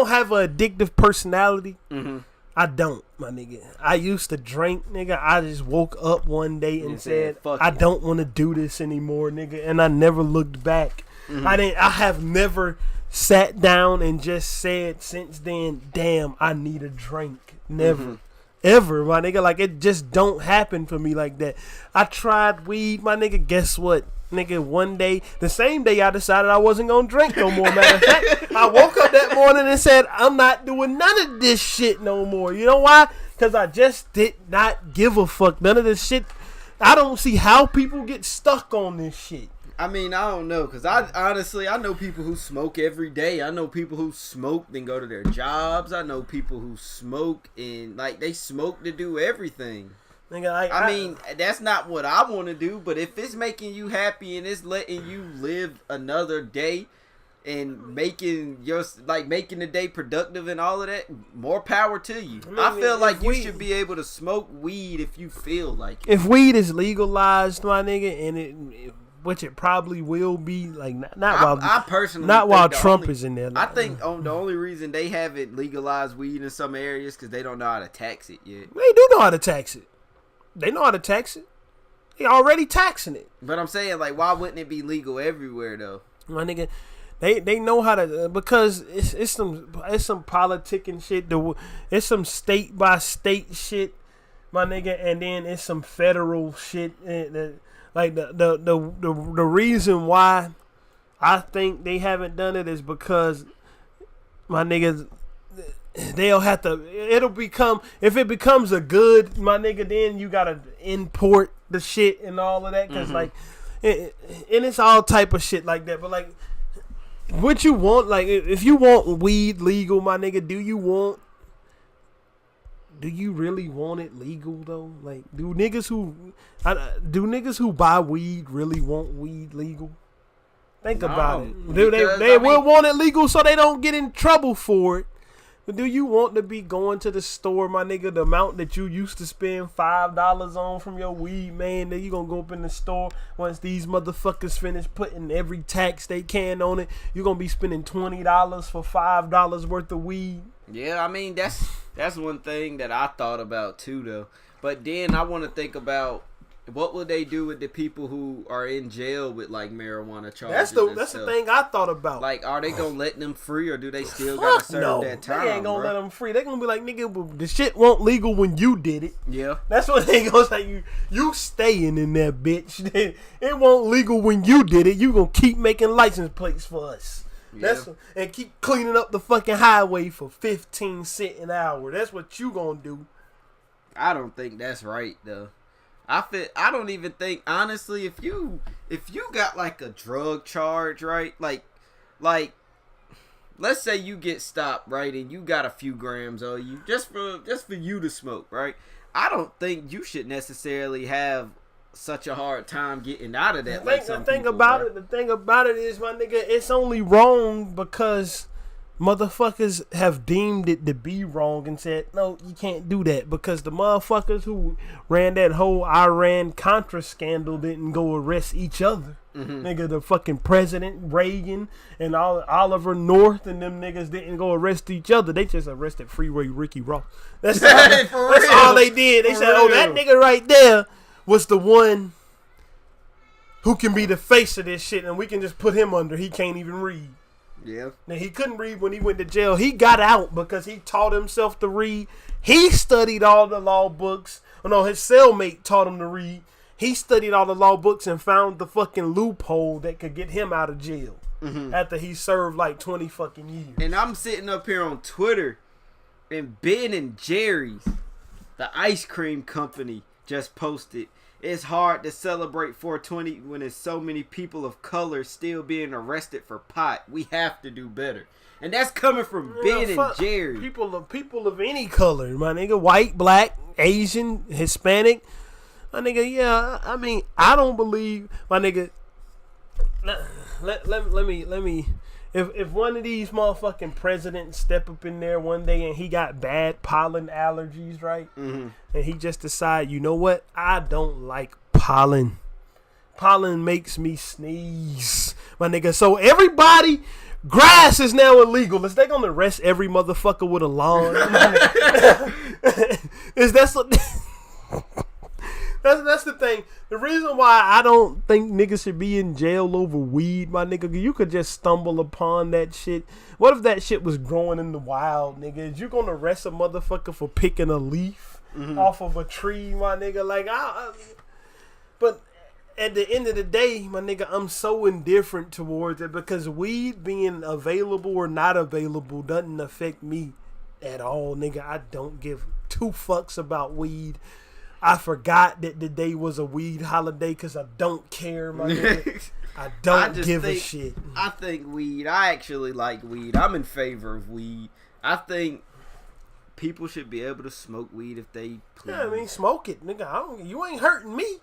have an addictive personality. Mm-hmm. I don't, my nigga. I used to drink, nigga. I just woke up one day and said, I don't want to do this anymore, nigga. And I never looked back. Mm-hmm. I have never sat down and just said since then, damn, I need a drink. Never. Mm-hmm. ever, my nigga. Like, it just don't happen for me like that. I tried weed, my nigga. Guess what? Nigga, one day, the same day I decided I wasn't gonna drink no more. Matter of fact, I woke up that morning and said, I'm not doing none of this shit no more. You know why? Because I just did not give a fuck. None of this shit. I don't see how people get stuck on this shit. I mean, I don't know, because I know people who smoke every day. I know people who smoke then go to their jobs. I know people who smoke and, like, they smoke to do everything. Nigga, I mean, that's not what I want to do, but if it's making you happy and it's letting you live another day and making the day productive and all of that, more power to you. I feel like you should be able to smoke weed if you feel like it. If weed is legalized, my nigga, and which it probably will be, like I personally not while Trump is in there. I think the only reason they haven't legalized weed in some areas because they don't know how to tax it yet. They do know how to tax it. They know how to tax it. They already taxing it. But I'm saying, like, why wouldn't it be legal everywhere though? My nigga, they know how to, because it's some politicking shit. It's some state by state shit, my nigga, and then it's some federal shit. Like the reason why I think they haven't done it is because, my niggas, they'll have to. If it becomes a good, my nigga, then you gotta import the shit and all of that, because and it's all type of shit like that. But like, what you want, like, if you want weed legal, my nigga, do you really want it legal though? Like, do niggas who buy weed really want weed legal? Think about it. Do they will want it legal so they don't get in trouble for it? But do you want to be going to the store, my nigga, the amount that you used to spend $5 on from your weed, man, then you gonna go up in the store once these motherfuckers finish putting every tax they can on it, you gonna be spending $20 for $5 worth of weed? Yeah, I mean, that's one thing that I thought about too, though. But then I want to think about what would they do with the people who are in jail with, like, marijuana charges. That's the thing I thought about. Like, are they gonna let them free, or do they still gotta serve that time? They ain't gonna let them free. They gonna be like, nigga, the shit won't legal when you did it. Yeah, that's what they gonna say. You staying in there, bitch. It won't legal when you did it. You gonna keep making license plates for us. Yeah. And keep cleaning up the fucking highway for 15 cents an hour. That's what you gonna do. I don't think that's right though. I don't even think, honestly, if you got like a drug charge, right? Like let's say you get stopped, right, and you got a few grams on you just for you to smoke, right? I don't think you should necessarily have such a hard time getting out of that. The thing about it is, my nigga, it's only wrong because motherfuckers have deemed it to be wrong and said, no, you can't do that, because the motherfuckers who ran that whole Iran-Contra scandal didn't go arrest each other. Mm-hmm. Nigga, the fucking President Reagan and Oliver North and them niggas didn't go arrest each other. They just arrested Freeway Ricky Ross. That's all they did. They said, that nigga right there was the one who can be the face of this shit, and we can just put him under. He can't even read. Yeah. Now, he couldn't read when he went to jail. He got out because he taught himself to read. He studied all the law books. Oh, no, his cellmate taught him to read. He studied all the law books and found the fucking loophole that could get him out of jail after he served like 20 fucking years. And I'm sitting up here on Twitter, and Ben and Jerry's, the ice cream company, just posted, it's hard to celebrate 420 when there's so many people of color still being arrested for pot. We have to do better. And that's coming from Ben and Jerry. People of any color, my nigga. White, black, Asian, Hispanic. My nigga, yeah, I mean, I don't believe, my nigga, let me, if one of these motherfucking presidents step up in there one day and he got bad pollen allergies, right? Mm-hmm. And he just decide, you know what? I don't like pollen. Pollen makes me sneeze, my nigga. So everybody, grass is now illegal. Is they gonna arrest every motherfucker with a lawn? Is that so? That's the thing. The reason why I don't think niggas should be in jail over weed, my nigga, you could just stumble upon that shit. What if that shit was growing in the wild, nigga? Is you gonna arrest a motherfucker for picking a leaf? off of a tree, my nigga. Like, but at the end of the day, my nigga, I'm so indifferent towards it because weed being available or not available doesn't affect me at all, nigga. I don't give two fucks about weed. I forgot that the day was a weed holiday because I don't care, my nigga. I don't give a shit. I think weed. I actually like weed. I'm in favor of weed. I think people should be able to smoke weed if they please. Yeah, I mean, smoke it, nigga. You ain't hurting me.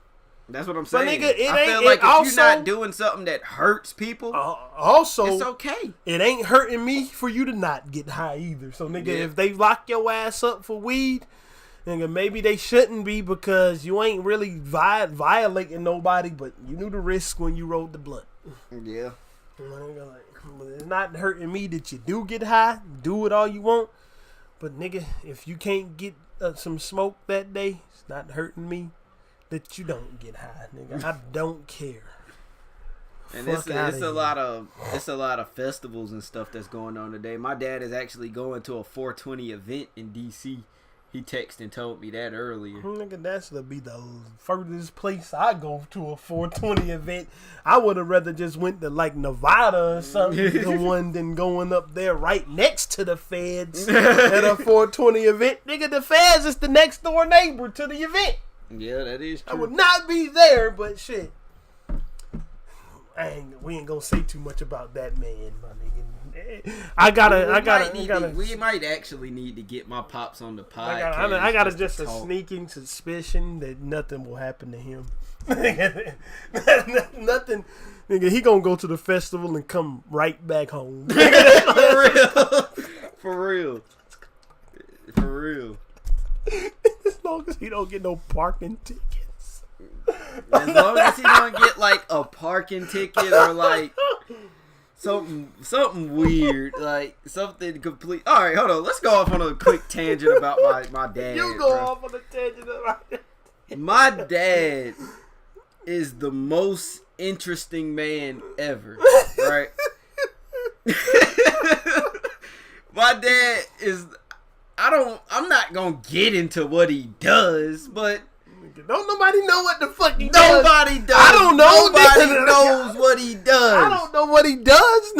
That's what I'm saying. But nigga, I feel like if you're not doing something that hurts people, also it's okay. It ain't hurting me for you to not get high either. So nigga, if they lock your ass up for weed, nigga, maybe they shouldn't be because you ain't really violating nobody, but you knew the risk when you rolled the blunt. Yeah. Nigga, it's not hurting me that you do get high. Do it all you want. But nigga, if you can't get some smoke that day, it's not hurting me that you don't get high, nigga. I don't care. And it's a lot of festivals and stuff that's going on today. My dad is actually going to a 420 event in DC. He texted and told me that earlier. Nigga, that's to be the furthest place I go to a 420 event. I would have rather just went to like Nevada or something than going up there right next to the feds at a 420 event. Nigga, the feds is the next door neighbor to the event. Yeah, that is true. I would not be there, but shit. We ain't gonna say too much about that man, my nigga. We might actually need to get my pops on the podcast. I got just a sneaking suspicion that nothing will happen to him. Nothing. Nigga, he gonna go to the festival and come right back home. For real. As long as he don't get no parking tickets. As long as he don't get like a parking ticket or like something weird, like something complete. All right, hold on. Let's go off on a quick tangent about my dad. You go off on a tangent about it. My dad is the most interesting man ever, right? My dad is. I'm not gonna get into what he does, but don't nobody know what the fuck he does. Nobody does. I don't know. Nobody knows what he does. I don't know what he does.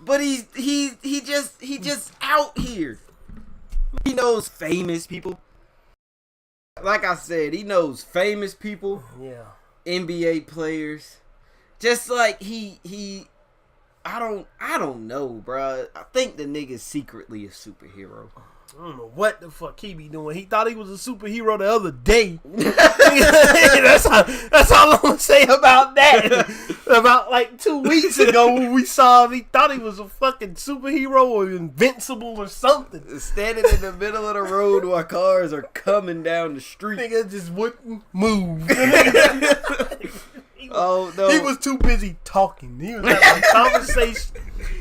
But he just out here. He knows famous people. Like I said, he knows famous people. Yeah. NBA players. Just like he I don't know, bro. I think the nigga's secretly a superhero. I don't know what the fuck he be doing. He thought he was a superhero the other day. that's all I'm gonna say about that. About like 2 weeks ago when we saw him, he thought he was a fucking superhero or invincible or something. Standing in the middle of the road while cars are coming down the street. Nigga just wouldn't move. Oh no! He was too busy talking. He was having a conversation.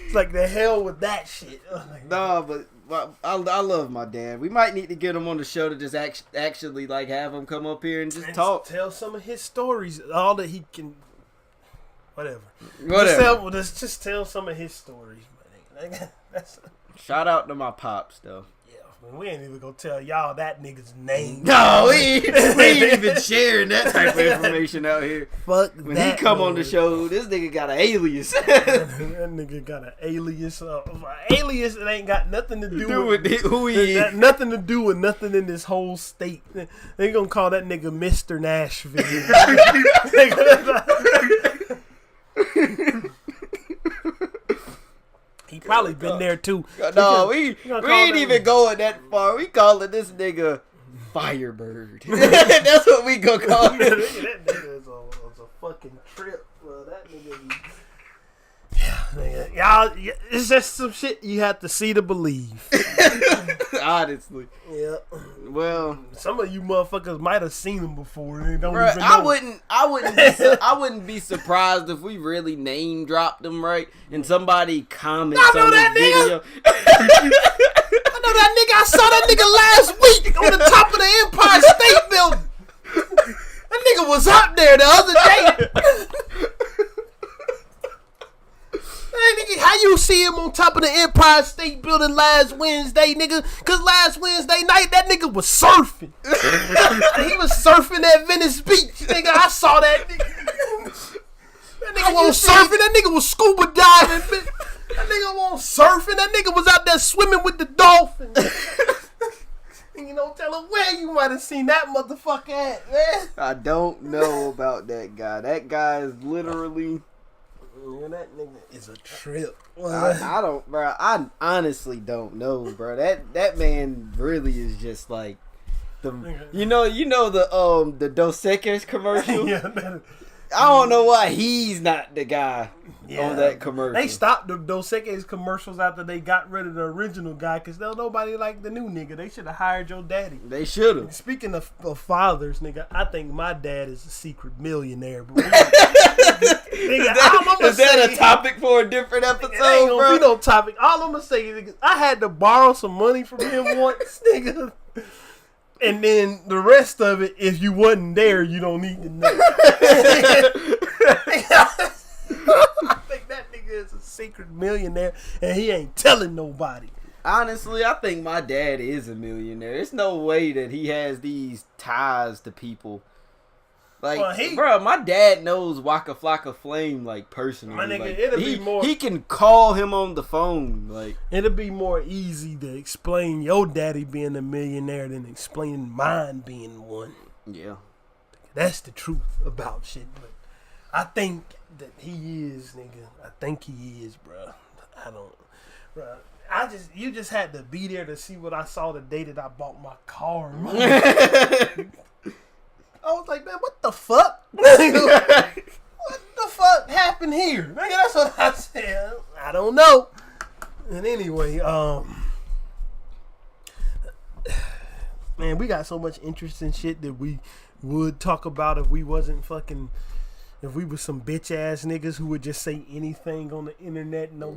It's like the hell with that shit. No, but I love my dad. We might need to get him on the show to just actually like have him come up here and just talk. Tell some of his stories. All that he can. Whatever. Just tell some of his stories. Shout out to my pops though. We ain't even gonna tell y'all that nigga's name. No, we ain't even sharing that type of information out here. Fuck when that. He come on the show, this nigga got an alias. That nigga got an alias. Alias that ain't got nothing to do with who he is. Nothing to do with nothing in this whole state. They gonna call that nigga Mr. Nashville. He probably been there too. No, we ain't even going that far. We calling this nigga Firebird. That's what we gonna call him. That nigga is a fucking trip, bro. That nigga. Y'all, it's just some shit you have to see to believe. Honestly. Yeah. Well, some of you motherfuckers might have seen him before. And don't bruh, even know. I wouldn't be surprised if we really name dropped him, right? And somebody comments on the video. I know that nigga. I saw that nigga last week on the top of the Empire State Building. That nigga was up there the other day. Hey, nigga, how you see him on top of the Empire State Building last Wednesday, nigga. Cause last Wednesday night, that nigga was surfing. He was surfing at Venice Beach, nigga. I saw that nigga. That nigga was surfing. That nigga was scuba diving. That nigga was surfing. That nigga was out there swimming with the dolphins. And you know, tell him where you might have seen that motherfucker at, man. I don't know about that guy. That guy is literally... Yeah, that nigga is a trip. I don't, bro. I honestly don't know, bro. That man really is just like the... You know the Dos Equis commercial? Yeah, man. I don't know why he's not the guy on that commercial. They stopped the Dos Equis commercials after they got rid of the original guy because nobody liked the new nigga. They should have hired your daddy. They should have. Speaking of fathers, nigga, I think my dad is a secret millionaire. But nigga, is that a topic for a different episode, it ain't gonna bro? be no topic. All I'm gonna say is, nigga, I had to borrow some money from him once, nigga. And then the rest of it, if you wasn't there, you don't need to know. I think that nigga is a secret millionaire, and he ain't telling nobody. Honestly, I think my dad is a millionaire. There's no way that he has these ties to people. Like, bro, my dad knows Waka Flocka Flame, like, personally. My nigga, like, it'll be more... He can call him on the phone, like... It'll be more easy to explain your daddy being a millionaire than explaining mine being one. Yeah. That's the truth about shit, but I think that he is, nigga. I think he is, bro. I don't... Bro, you just had to be there to see what I saw the day that I bought my car. I was like, man, what the fuck? What the fuck happened here? Nigga, that's what I said. I don't know. And anyway, man, we got so much interesting shit that we would talk about if we wasn't fucking, if we were some bitch ass niggas who would just say anything on the internet, no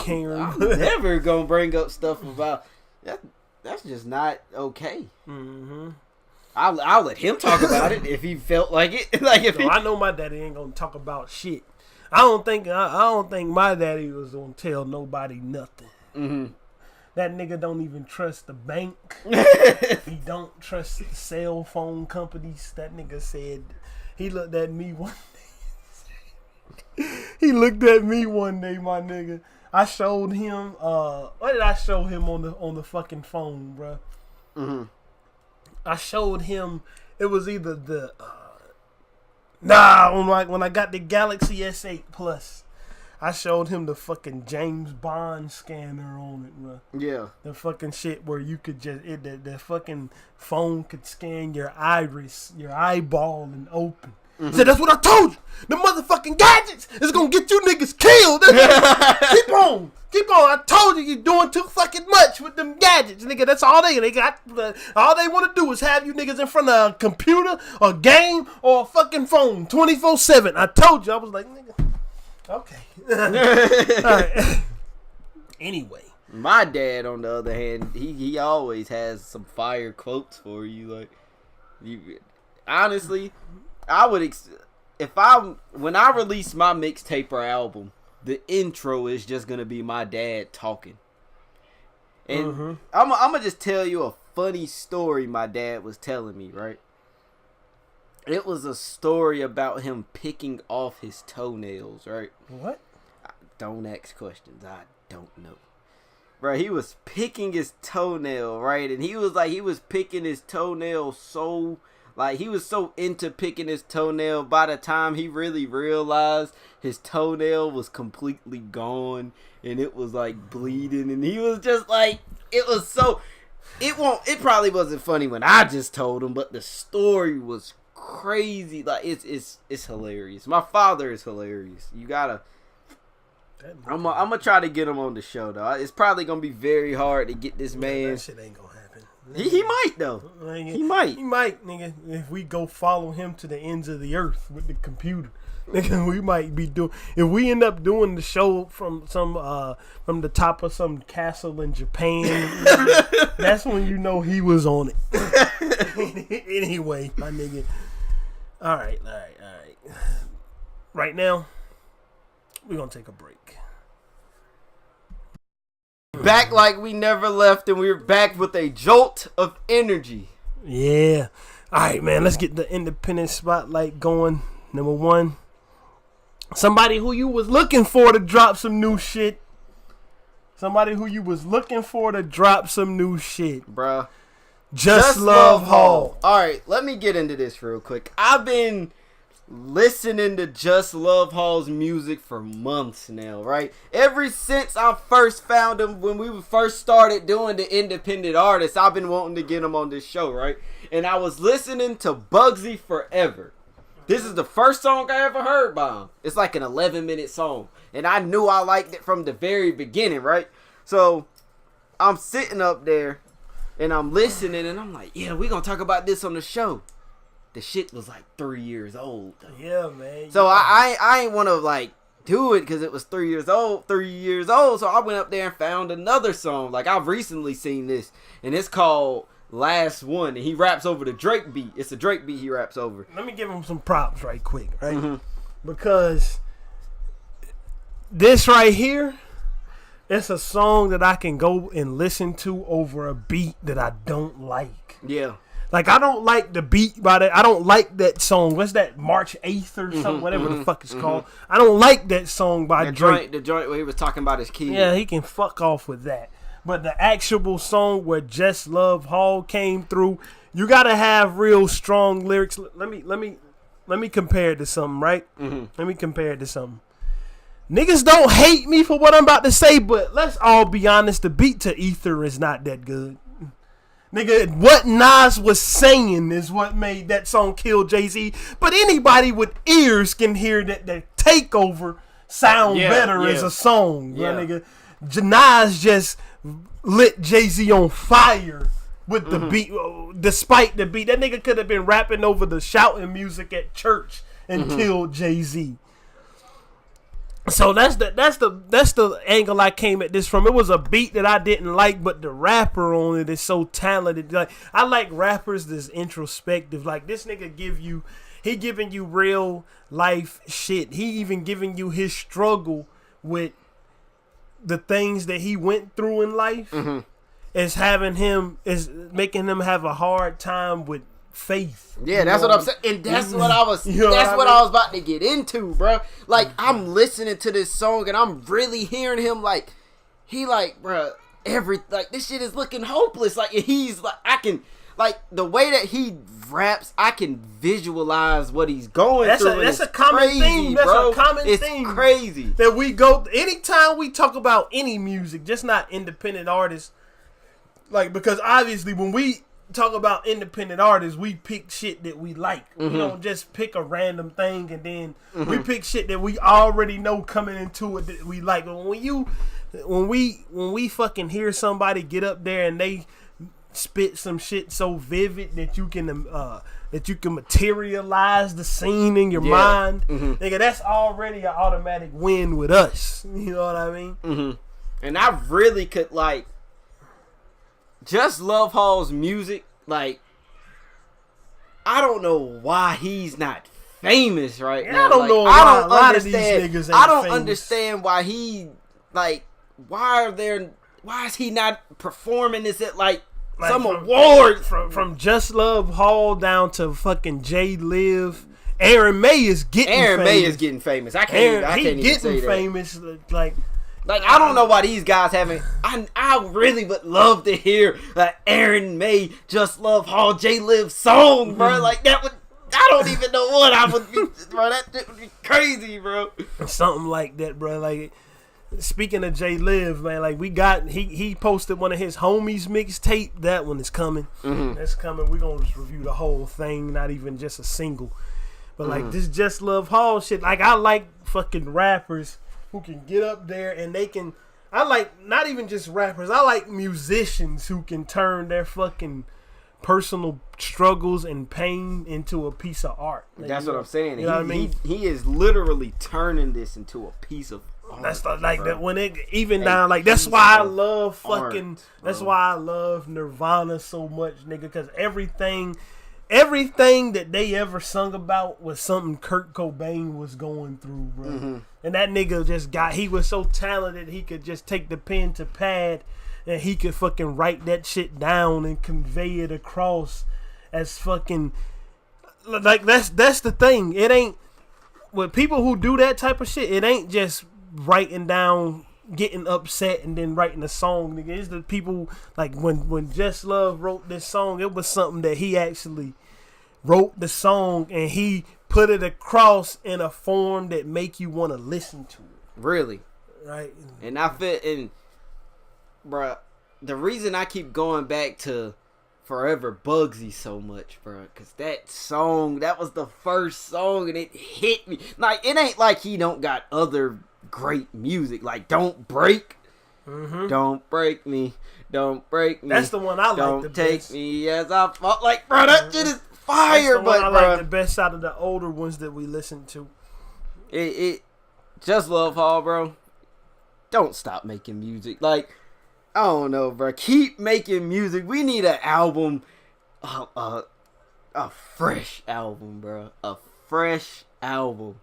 caring. I'm never gonna bring up stuff about that. That's just not okay. Mm-hmm. I'll let him talk about it if he felt like it. Like if I know my daddy ain't gonna talk about shit. I don't think my daddy was gonna tell nobody nothing. Mm-hmm. That nigga don't even trust the bank. He don't trust the cell phone companies. That nigga said he looked at me one day. He looked at me one day, my nigga. I showed him. What did I show him on the fucking phone, bro? Mm-hmm. I showed him. It was either the when I got the Galaxy S8 Plus, I showed him the fucking James Bond scanner on it, bro. Yeah. The fucking shit where you could just the fucking phone could scan your iris, your eyeball, and open. Mm-hmm. Said, that's what I told you. The motherfucking gadgets is gonna get you niggas killed. Keep on. I told you you're doing too fucking much with them gadgets, nigga. That's all they got. All they want to do is have you niggas in front of a computer, a game, or a fucking phone 24/7. I told you. I was like, nigga, okay. All right. Anyway. My dad, on the other hand, he always has some fire quotes for you. Like, honestly, I would when I release my mixtape or album, the intro is just gonna be my dad talking, and I'm gonna just tell you a funny story my dad was telling me. Right, it was a story about him picking off his toenails. Right? What? Don't ask questions. I don't know. Bro, he was picking his toenail, right, and he was picking his toenail so. Like, he was so into picking his toenail, by the time he really realized his toenail was completely gone and it was like bleeding, and he was just like, it probably wasn't funny when I just told him, but the story was crazy. Like, it's hilarious. My father is hilarious. You gotta, I'm gonna try to get him on the show though. It's probably gonna be very hard to get this man. That shit ain't gonna happen. He might though. He might, nigga. If we go follow him to the ends of the earth with the computer, nigga, we might be doing. If we end up doing the show from the top of some castle in Japan, that's when you know he was on it. Anyway, my nigga. All right. Right now, we're gonna take a break. Back like we never left, and we're back with a jolt of energy. Yeah. All right, man. Let's get the independent spotlight going. Number one, somebody who you was looking for to drop some new shit. Bruh. Just Love Hall. Alright, let me get into this real quick. I've been listening to Just Love Hall's music for months now, right? Ever since I first found him, when we first started doing the independent artists, I've been wanting to get him on this show, right? And I was listening to Bugsy Forever. This is the first song I ever heard by him. It's like an 11-minute song. And I knew I liked it from the very beginning, right? So, I'm sitting up there, and I'm listening, and I'm like, yeah, we gonna talk about this on the show. The shit was like 3 years old. Yeah, man. So I ain't want to like do it because it was 3 years old. So I went up there and found another song. Like I've recently seen this, and it's called Last One, and he raps over the Drake beat. It's a Drake beat he raps over. Let me give him some props right quick, right? Mm-hmm. Because this right here, it's a song that I can go and listen to over a beat that I don't like. Yeah. Like, I don't like the beat by that. I don't like that song. What's that? March 8th or something? Whatever the fuck it's called. I don't like that song by Drake. The joint where he was talking about his kid. Yeah, he can fuck off with that. But the actual song where Just Love Hall came through, you gotta have real strong lyrics. Let me compare it to something, right? Let me compare it to something. Niggas don't hate me for what I'm about to say, but let's all be honest. The beat to Ether is not that good. Nigga, what Nas was saying is what made that song kill Jay-Z. But anybody with ears can hear that the Takeover sound better as a song. Yeah. Nigga, Nas just lit Jay-Z on fire with the beat. Despite the beat, that nigga could have been rapping over the shouting music at church and killed Jay-Z. So that's the angle I came at this from. It was a beat that I didn't like, but the rapper on it is so talented. Like, I like rappers that's introspective. Like, this nigga giving you real life shit. He even giving you his struggle with the things that he went through in life. Is making him have a hard time with faith. Yeah, that's what I'm saying. And that's what I was I was about to get into, bro. Like, I'm listening to this song and I'm really hearing him like, he like, bro, this shit is looking hopeless. Like, he's like, I can, like, the way that he raps, I can visualize what he's going through. That's a common theme. That's a common theme. It's crazy. That we go, anytime we talk about any music, just not independent artists, like, because obviously when we talk about independent artists, we pick shit that we like. We don't just pick a random thing and then we pick shit that we already know coming into it that we like. But when we fucking hear somebody get up there and they spit some shit so vivid that you can materialize the scene in your mind, nigga, that's already an automatic win with us. You know what I mean? And I really could like Just Love Hall's music, like, I don't know why he's not famous right now. I don't know why a lot of these niggas ain't I don't famous. understand why he, like, why is he not performing this at, like some award? From Just Love Hall down to fucking J Live. Aaron May is getting famous. I can't even say that. Famous, Like, I don't know why these guys haven't. I really would love to hear Aaron May, Just Love Hall, J Live song, bro. Like, that would. I don't even know what I would be, bro. That shit would be crazy, bro. Something like that, bro. Like, speaking of J Live, man, like, he posted one of his homies mixtape. That one is coming. That's coming. We're gonna just review the whole thing, not even just a single. But like this Just Love Hall shit. Like, I like fucking rappers who can get up there and I like not even just rappers, I like musicians who can turn their fucking personal struggles and pain into a piece of art. Like, that's what I'm saying. You know what I mean? He is literally turning this into a piece of art. That's like that when it even down like that's why I love fucking art, that's why I love Nirvana so much, nigga, because everything everything that they ever sung about was something Kurt Cobain was going through, bro. Mm-hmm. And that nigga he was so talented, he could just take the pen to pad and he could fucking write that shit down and convey it across as fucking, like, that's the thing. It ain't, with people who do that type of shit, it ain't just writing down, getting upset and then writing a song, nigga. It's the people, like, when Just Love wrote this song, it was something that he actually wrote the song and he put it across in a form that make you want to listen to it. Really? Right. And I feel, and bruh, the reason I keep going back to Forever Bugsy so much, bruh, cause that song, that was the first song and it hit me. Like, it ain't like he don't got other great music, like Don't Break. Mm-hmm. Don't break me, don't break me. That's the one I like don't the take best. me as I fall. Like, bro, that shit is fire. That's the But one I bro, like the best out of the older ones that we listened to. it Just Love Hall, bro. Don't stop making music. Like, I don't know, bro. Keep making music. We need an album, a fresh album, bro. A fresh album.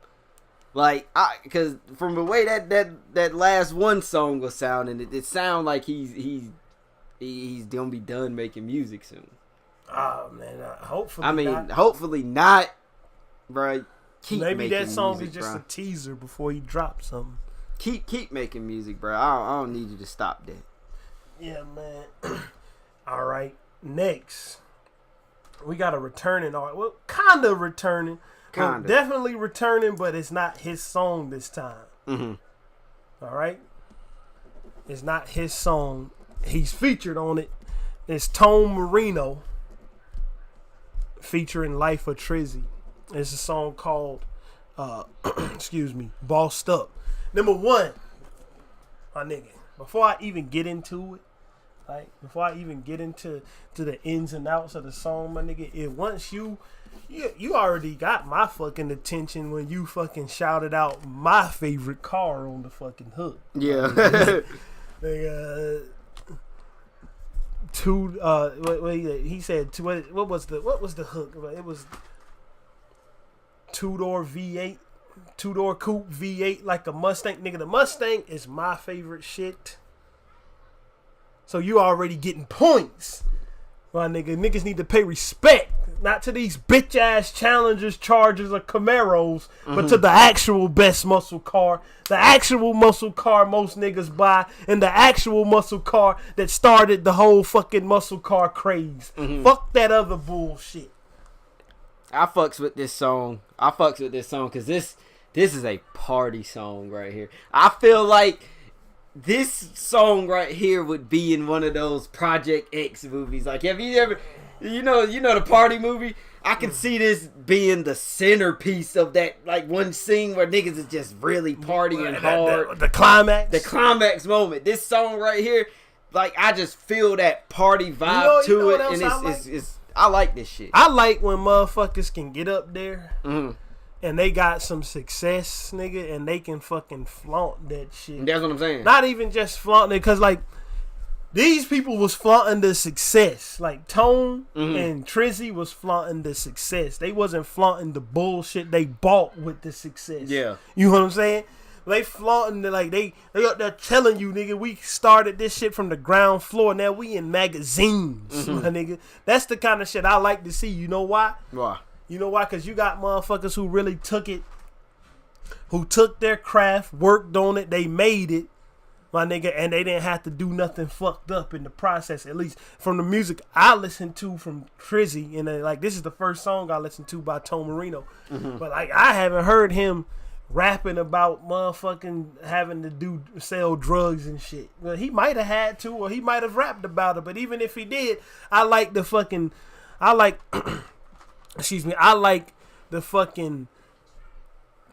Like, because from the way that last one song was sounding, it sound like he's gonna be done making music soon. Oh man, hopefully. I mean, not. hopefully not, bro. Keep Maybe making that song music, is just bro. a teaser before he drops something. Keep making music, bro. I don't need you to stop that. Yeah, man. All right, next we got a returning art. Well, kind of returning. Well, Kinda. definitely returning, but it's not his song this time. Mm-hmm. All right, it's not his song. He's featured on it. It's Tone Marino featuring Life of Trizzy. It's a song called excuse me, Bossed Up. Number one, my nigga, before I even get into it, like, before I even get into the ins and outs of the song, my nigga, once you already got my fucking attention when you fucking shouted out my favorite car on the fucking hook. Yeah. Nigga, he said two. What was the hook? It was two-door V8, two-door coupe V8 like a Mustang. Nigga, the Mustang is my favorite shit. So you already getting points. My nigga, niggas need to pay respect. Not to these bitch ass Challengers, Chargers, or Camaros, but to the actual best muscle car. The actual muscle car most niggas buy, and the actual muscle car that started the whole fucking muscle car craze. Fuck that other bullshit. I fucks with this song. Because this is a party song right here. I feel like this song right here would be in one of those Project X movies. Like, have you ever, you know the party movie? I can see this being the centerpiece of that, like, one scene where niggas is just really partying hard. The climax. The climax moment. This song right here, like, I just feel that party vibe to it, and I like this shit. I like when motherfuckers can get up there Mm-hmm. and they got some success, nigga, and they can fucking flaunt that shit. That's what I'm saying. Not even just flaunting it, because, like, these people was flaunting the success. Like, Tone and Trizzy was flaunting the success. They wasn't flaunting the bullshit they bought with the success. Yeah. You know what I'm saying? They flaunting the, like, they up there telling you, nigga, we started this shit from the ground floor. Now we in magazines, my nigga. That's the kind of shit I like to see. You know why? Why? You know why? Because you got motherfuckers who really took it, who took their craft, worked on it, they made it, my nigga, and they didn't have to do nothing fucked up in the process. At least from the music I listened to from Trizzy, and like, this is the first song I listened to by Tone Marino. But, like, I haven't heard him rapping about motherfucking having to sell drugs and shit. Well, he might have had to, or he might have rapped about it. But even if he did, I like the fucking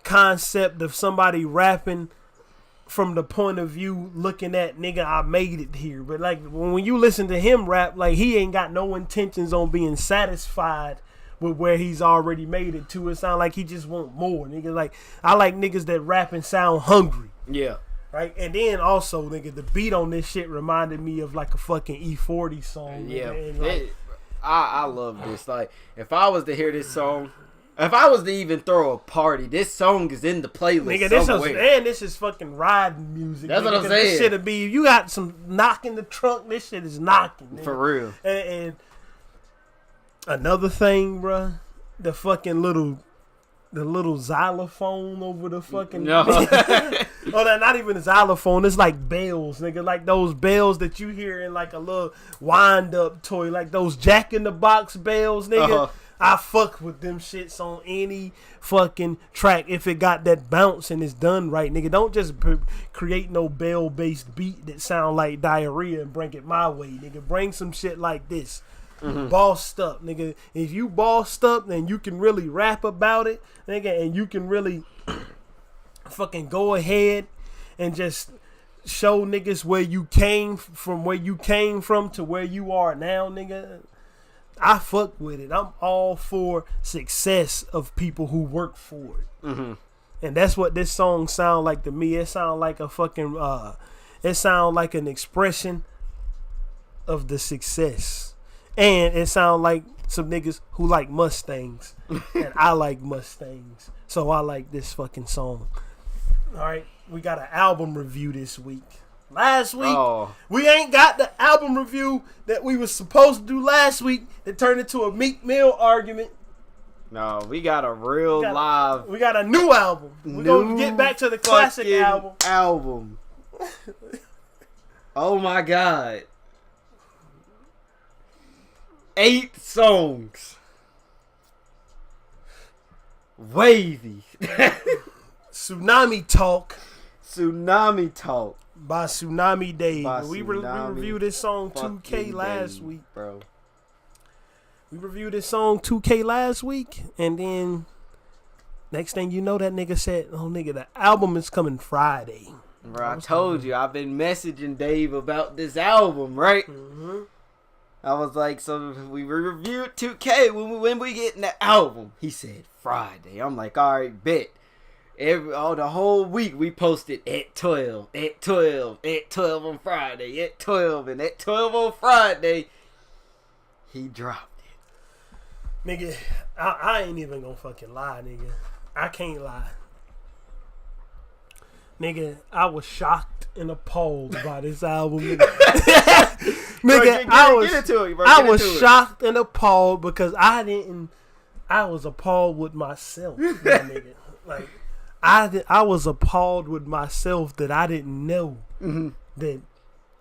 concept of somebody rapping from the point of view looking at, nigga, I made it here. But, like, when you listen to him rap, like, he ain't got no intentions on being satisfied with where he's already made it to. It sound like he just want more, nigga. Like, I like niggas that rap and sound hungry. Yeah. Right? And then also, nigga, the beat on this shit reminded me of, like, a fucking E40 song. Yeah. And, like, I love this. Like, if I was to hear this song, if I was to even throw a party, this song is in the playlist Nigga, somewhere. this is fucking riding music. That's what I'm saying. This shit'll be, you got some knock in the trunk, this shit is knocking. Nigga. For real. And another thing, bruh, the little xylophone over the fucking... No. Oh, that not even a xylophone. It's like bells, nigga. Like those bells that you hear in like a little wind-up toy. Like those Jack-in-the-Box bells, nigga. I fuck with them shits on any fucking track if it got that bounce and it's done right, nigga. Don't just create no bell-based beat that sound like diarrhea and bring it my way, nigga. Bring some shit like this. Bossed up, nigga. If you bossed up, then you can really rap about it, nigga, and you can really fucking go ahead and just show niggas where you came from to where you are now, nigga. I fuck with it. I'm all for success of people who work for it. And that's what this song sound like to me. It sound like a fucking it sound like an expression of the success. And it sound like some niggas who like Mustangs. And I like Mustangs. So I like this fucking song. Alright, we got an album review this week. Last week, we ain't got the album review that we was supposed to do last week. It turned into a Meek Mill argument. No, we got a real live. We got a new album. We're going to get back to the classic album. Oh my God. 8 songs. Wavy. Tsunami Talk. Tsunami Talk. By Tsunami Dave. We reviewed this song 2K last week. Bro. We reviewed this song 2K last week. And then next thing you know, that nigga said, oh nigga, the album is coming Friday. Bro, I told you, I've been messaging Dave about this album, right? I was like, so we reviewed 2K when we getting the album. He said Friday. I'm like, all right, bet. The whole week we posted at 12 on Friday, at 12, and at 12 on Friday, he dropped it. Nigga, I ain't even gonna fucking lie, nigga. I can't lie. Nigga, I was shocked and appalled by this album, nigga. Nigga, I was shocked and appalled because I was appalled with myself, my nigga. Like, I was appalled with myself that I didn't know that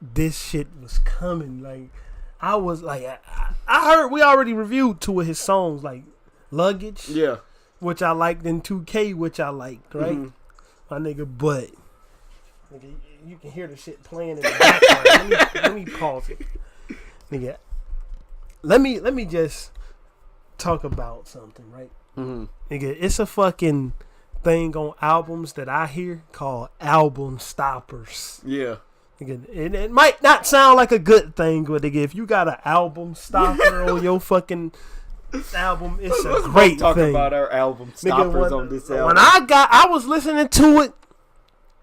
this shit was coming. Like, I was like, I heard we already reviewed 2 of his songs, like Luggage, which I liked, and 2K, which I liked, right? My nigga, but nigga, you can hear the shit playing in the background. let me pause it, nigga. Let me just talk about something, right? Nigga, it's a fucking thing on albums that I hear called album stoppers. Yeah. Nigga, it might not sound like a good thing, but nigga, if you got an album stopper on your fucking album, it's a great thing. Talk about our album stoppers on this album. When I was listening to it,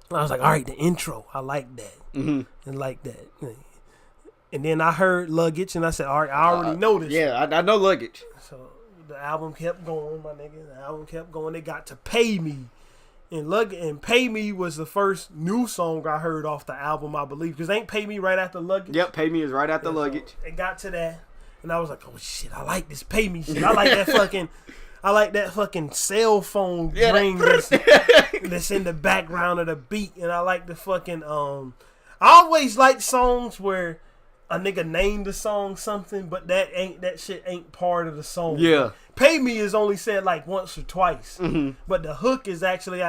I was like, all right, the intro, I like that. And like that. And then I heard Luggage, and I said, all right, I already know this. Yeah, I know Luggage. So the album kept going, my nigga. The album kept going. They got to Pay Me. And Pay Me was the first new song I heard off the album, I believe. Because ain't Pay Me right after Luggage? Yep, Pay Me is right after Luggage. So it got to that. And I was like, oh shit, I like this Pay Me shit. I like that fucking cell phone ring that's in the background of the beat. And I like the fucking I always like songs where a nigga named the song something, but that shit ain't part of the song. Yeah. Pay Me is only said like once or twice. But the hook is actually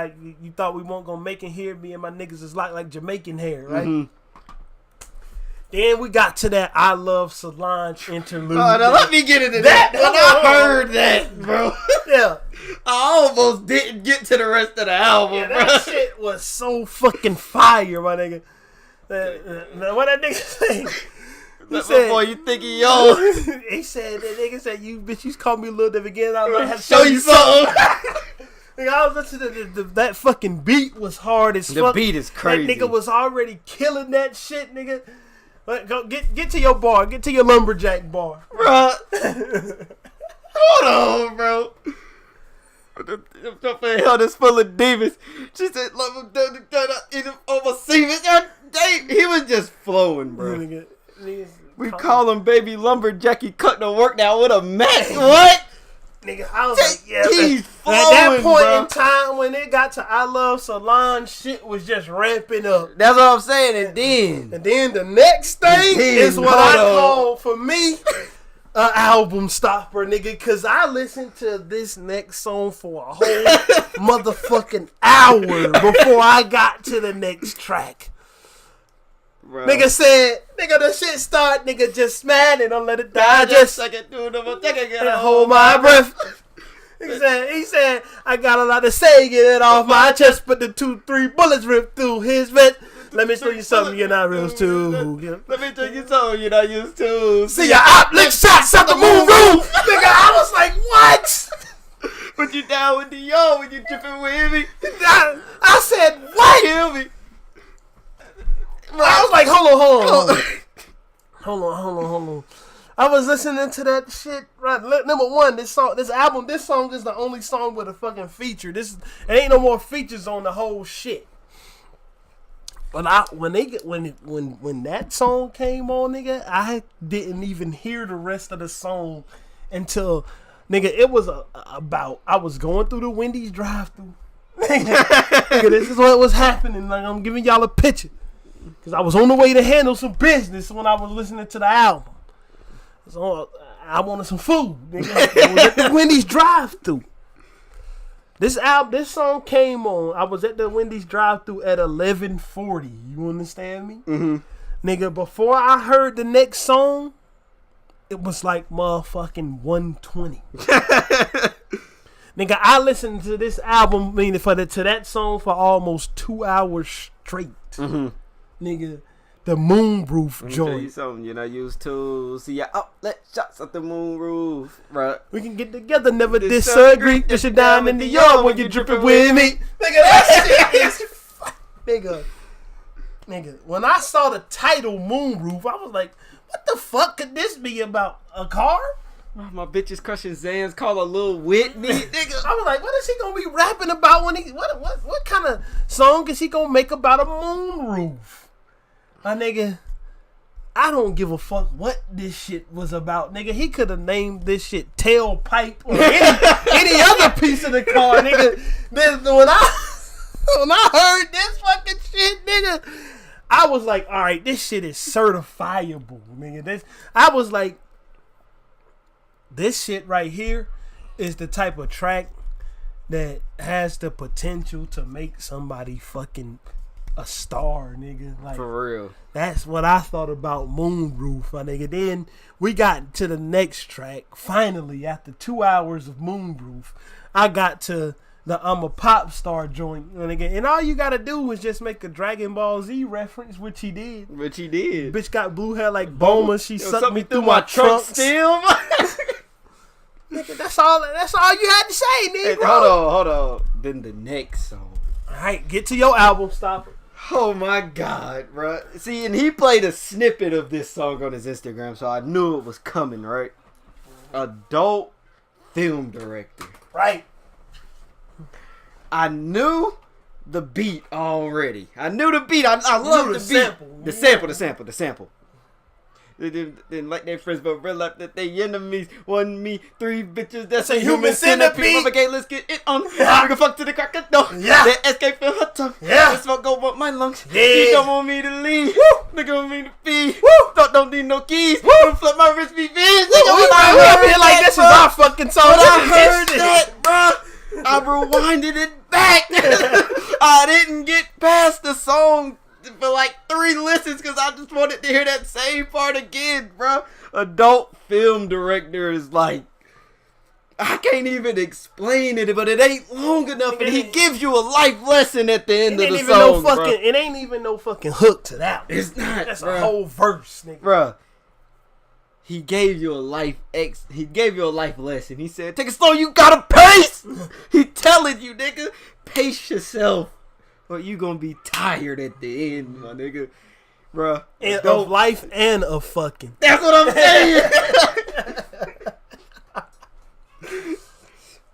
you thought we weren't gonna make it here. Me and my niggas is like Jamaican hair, right? Then we got to that I Love Solange interlude. Oh, now let me get into that. When I heard that, bro. Yeah. I almost didn't get to the rest of the album, bro. That shit was so fucking fire, my nigga. What that nigga say? Before you think he yo. He said, that nigga said, you bitch, you called me a little bit again. I might have to show you something. Nigga, I was listening to that fucking beat was hard as fuck. The beat is crazy. That nigga was already killing that shit, nigga. Go get to your bar. Get to your lumberjack bar, bro. Hold on, bro. The hell is full of demons. She said, "Love him, overseas." He was just flowing, bro. We call him Baby Lumberjacky cutting the work down with a Mac. What? Nigga, I was like, yeah. He's flowing, at that point bro. in time, when it got to I Love Salon, shit was just ramping up. That's what I'm saying. And then the next thing is what I call, for me, an album stopper, nigga. Because I listened to this next song for a whole motherfucking hour before I got to the next track. Bro. Nigga said, nigga, the shit start, nigga, just mad and don't let it die. Just I can do it, and hold my breath. He said, I got a lot to say, get it off my chest, but the 2-3 bullets ripped through his vest. Let me show you something you're not used to. Let me tell you something you're not used to. See your op lick shots out the moon room. Nigga, I was like, what? Put you down with the yo when you tripping with me. I said, what? Kill me. I was like, hold on. I was listening to that shit. Right, number one, this song is the only song with a fucking feature. There ain't no more features on the whole shit. But when that song came on, nigga, I didn't even hear the rest of the song until, nigga, it was about I was going through the Wendy's drive-thru. Nigga, this is what was happening. Like, I'm giving y'all a picture. Because I was on the way to handle some business when I was listening to the album. So I wanted some food. Nigga. I was at the Wendy's drive-thru. This song came on. I was at the Wendy's drive-thru at 11:40. You understand me? Mm-hmm. Nigga, before I heard the next song, it was like motherfucking 1:20. Nigga, I listened to this album, to that song for almost 2 hours straight. Mm-hmm. Nigga, the moonroof joint. Tell you something you're not used to. See your outlet shots at the moonroof, right? We can get together, never disagree. Push it down in the yard when you're dripping with me. Nigga, that shit is Nigga, when I saw the title Moonroof, I was like, what the fuck could this be about? A car? My bitch is crushing Zans, call her Lil Whitney. Nigga. I was like, what is he gonna be rapping about when he what kind of song is he gonna make about a moonroof? My nigga, I don't give a fuck what this shit was about, nigga. He could have named this shit Tailpipe or any other piece of the car, nigga. When I heard this fucking shit, nigga, I was like, all right, this shit is certifiable, nigga. I was like, this shit right here is the type of track that has the potential to make somebody fucking a star, nigga. Like, for real. That's what I thought about Moonroof, my nigga. Then we got to the next track. Finally, after 2 hours of Moonroof, I got to the I'm a Pop Star joint, nigga. And all you gotta do is just make a Dragon Ball Z reference, which he did. Bitch got blue hair like Bulma. She sucked me through my trunk still. Nigga, that's all you had to say, nigga. Hey, hold on. Then the next song. Alright, get to your album stopper. Oh my god, bro. See, and he played a snippet of this song on his Instagram, so I knew it was coming, right? Adult film director. Right. I knew the beat already. I knew the beat. I love the beat. The sample. They didn't like their friends, but realize that they enemies. 1 me, 3 bitches. That's a human centipede. Okay, let's get it on. Yeah. We can fuck to the crack of dawn. Yeah. That escape from her tongue. Yeah. The smoke go up my lungs. Yeah. She don't want me to leave. Woo. Nigga want me to feed. Woo. Don't need no keys. Woo. Don't flip my wrist, be bitch. We up here like this is our fucking song. But I heard that, bro. I rewinded it back. I didn't get past the song for like 3 listens because I just wanted to hear that same part again, bro. Adult film director is like, I can't even explain it, but it ain't long enough, and he gives you a life lesson at the end of the song, bro. It ain't even no fucking hook to that one. It's not, that's bro. A whole verse, nigga. Bro, he gave you a life lesson. He said, take it slow, you gotta pace. He telling you, nigga, pace yourself, or you gonna be tired at the end, my nigga. Bruh. And of life and of fucking. That's what I'm saying.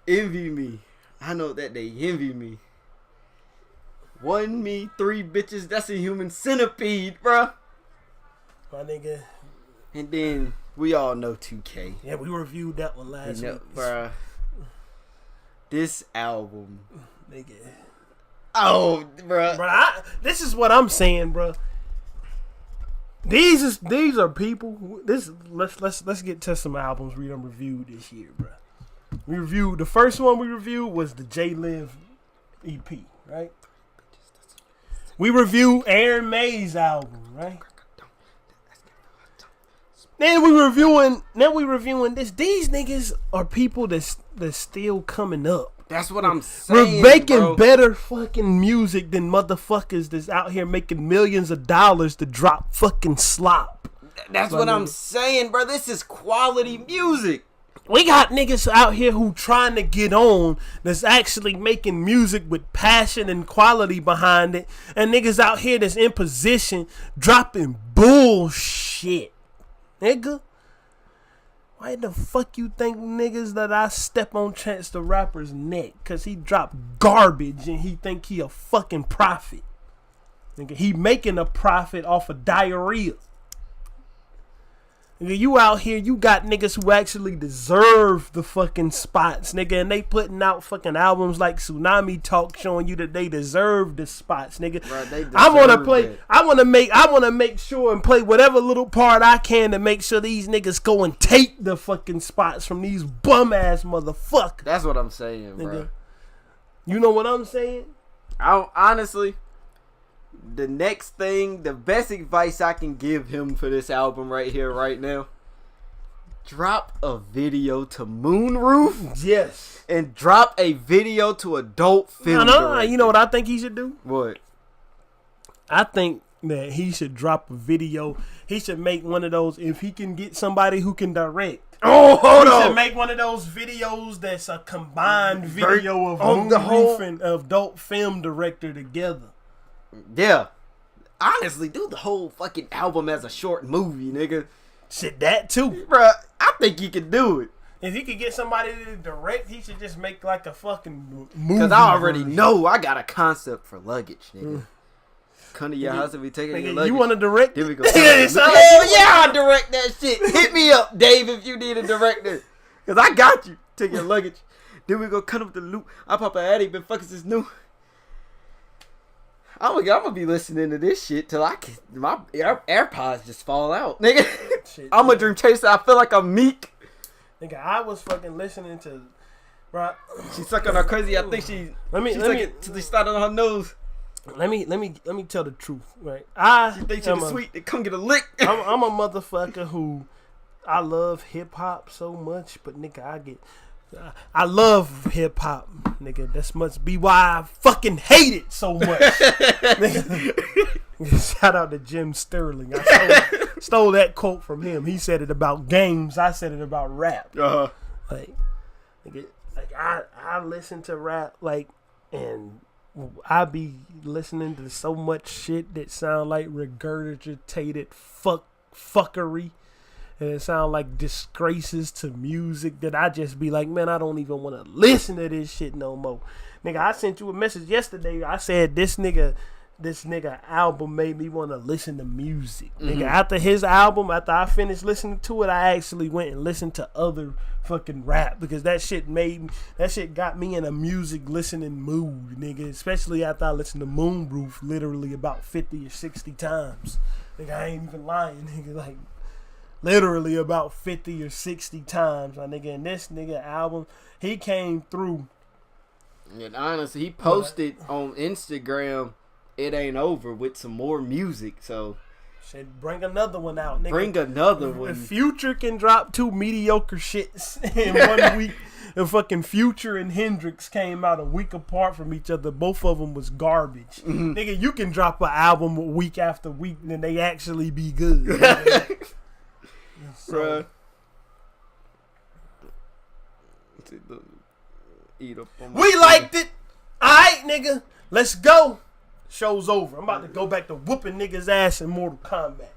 Envy me. I know that they envy me. 1 me, 3 bitches. That's a human centipede, bruh. My nigga. And then we all know 2K. Yeah, we reviewed that one last week. Bruh. This album. Nigga. Oh, bruh. This is what I'm saying, bruh. These are people. Let's get to some albums we done reviewed this year, bruh. We reviewed the first one we reviewed was the J-Live EP, right? We reviewed Aaron May's album, right? Then we reviewing this. These niggas are people that's still coming up. That's what I'm saying. We're making better fucking music than motherfuckers that's out here making millions of dollars to drop fucking slop. That's what I'm saying, bro. This is quality music. We got niggas out here who trying to get on that's actually making music with passion and quality behind it. And niggas out here that's in position dropping bullshit. Nigga. Why the fuck you think niggas that I step on Chance the Rapper's neck? Cause he dropped garbage and he think he a fucking prophet. Nigga, he making a profit off of diarrhea. Nigga, you out here, you got niggas who actually deserve the fucking spots, nigga, and they putting out fucking albums like Tsunami Talk showing you that they deserve the spots, nigga. Bro, I wanna make sure and play whatever little part I can to make sure these niggas go and take the fucking spots from these bum ass motherfuckers. That's what I'm saying, nigga. bro. You know what I'm saying? Honestly, the next thing, the best advice I can give him for this album right here, right now, drop a video to Moonroof. Yes. And drop a video to Adult Film. No, you know what I think he should do? What? I think that he should drop a video. He should make one of those, if he can get somebody who can direct. Oh, hold on. He should make one of those videos that's a combined video of Moonroof and Adult Film director together. Yeah. Honestly, do the whole fucking album as a short movie, nigga. Shit, that too. Bruh, I think he can do it. If he could get somebody to direct, he should just make like a fucking movie. Because I already know I got a concept for luggage, nigga. Come to your house and be taking your luggage. You want to direct? Here we go. Hell yeah, I'll direct that shit. Hit me up, Dave, if you need a director. Because I got you. Take your luggage. Then we go cut up the loop. I pop a Addy, been fucking since new. I'm gonna be listening to this shit till my AirPods just fall out, nigga. Shit, I'm a dream chaser. I feel like I'm Meek. Nigga, I was fucking listening to, bro. She suck on her crazy. I think she suck it till she started on her nose. Let me tell the truth, right? She think she's sweet. They come get a lick. I'm a motherfucker who I love hip hop so much, but nigga, I love hip hop, nigga. That must be why I fucking hate it so much. Nigga. Shout out to Jim Sterling. I stole that quote from him. He said it about games. I said it about rap. Like, nigga, I listen to rap and I be listening to so much shit that sound like regurgitated fuckery. And it sound like disgraces to music that I just be like, man, I don't even want to listen to this shit no more. Nigga, I sent you a message yesterday. I said this nigga album made me want to listen to music. Mm-hmm. Nigga, after his album, after I finished listening to it, I actually went and listened to other fucking rap because that shit got me in a music listening mood, nigga. Especially after I listened to Moonroof literally about 50 or 60 times. Nigga, I ain't even lying, nigga. Like, literally about 50 or 60 times, my nigga. And this nigga album, he came through. And honestly, he posted on Instagram, "It ain't over" with some more music. So, shit, bring another one out, nigga. Bring another one. If Future can drop 2 mediocre shits in 1 week, and fucking Future and Hendrix came out a week apart from each other, both of them was garbage. Mm-hmm. Nigga, you can drop an album week after week and they actually be good. So, eat up on we liked it. Alright, nigga. Let's go. Show's over. I'm about to go back to whooping niggas' ass in Mortal Kombat.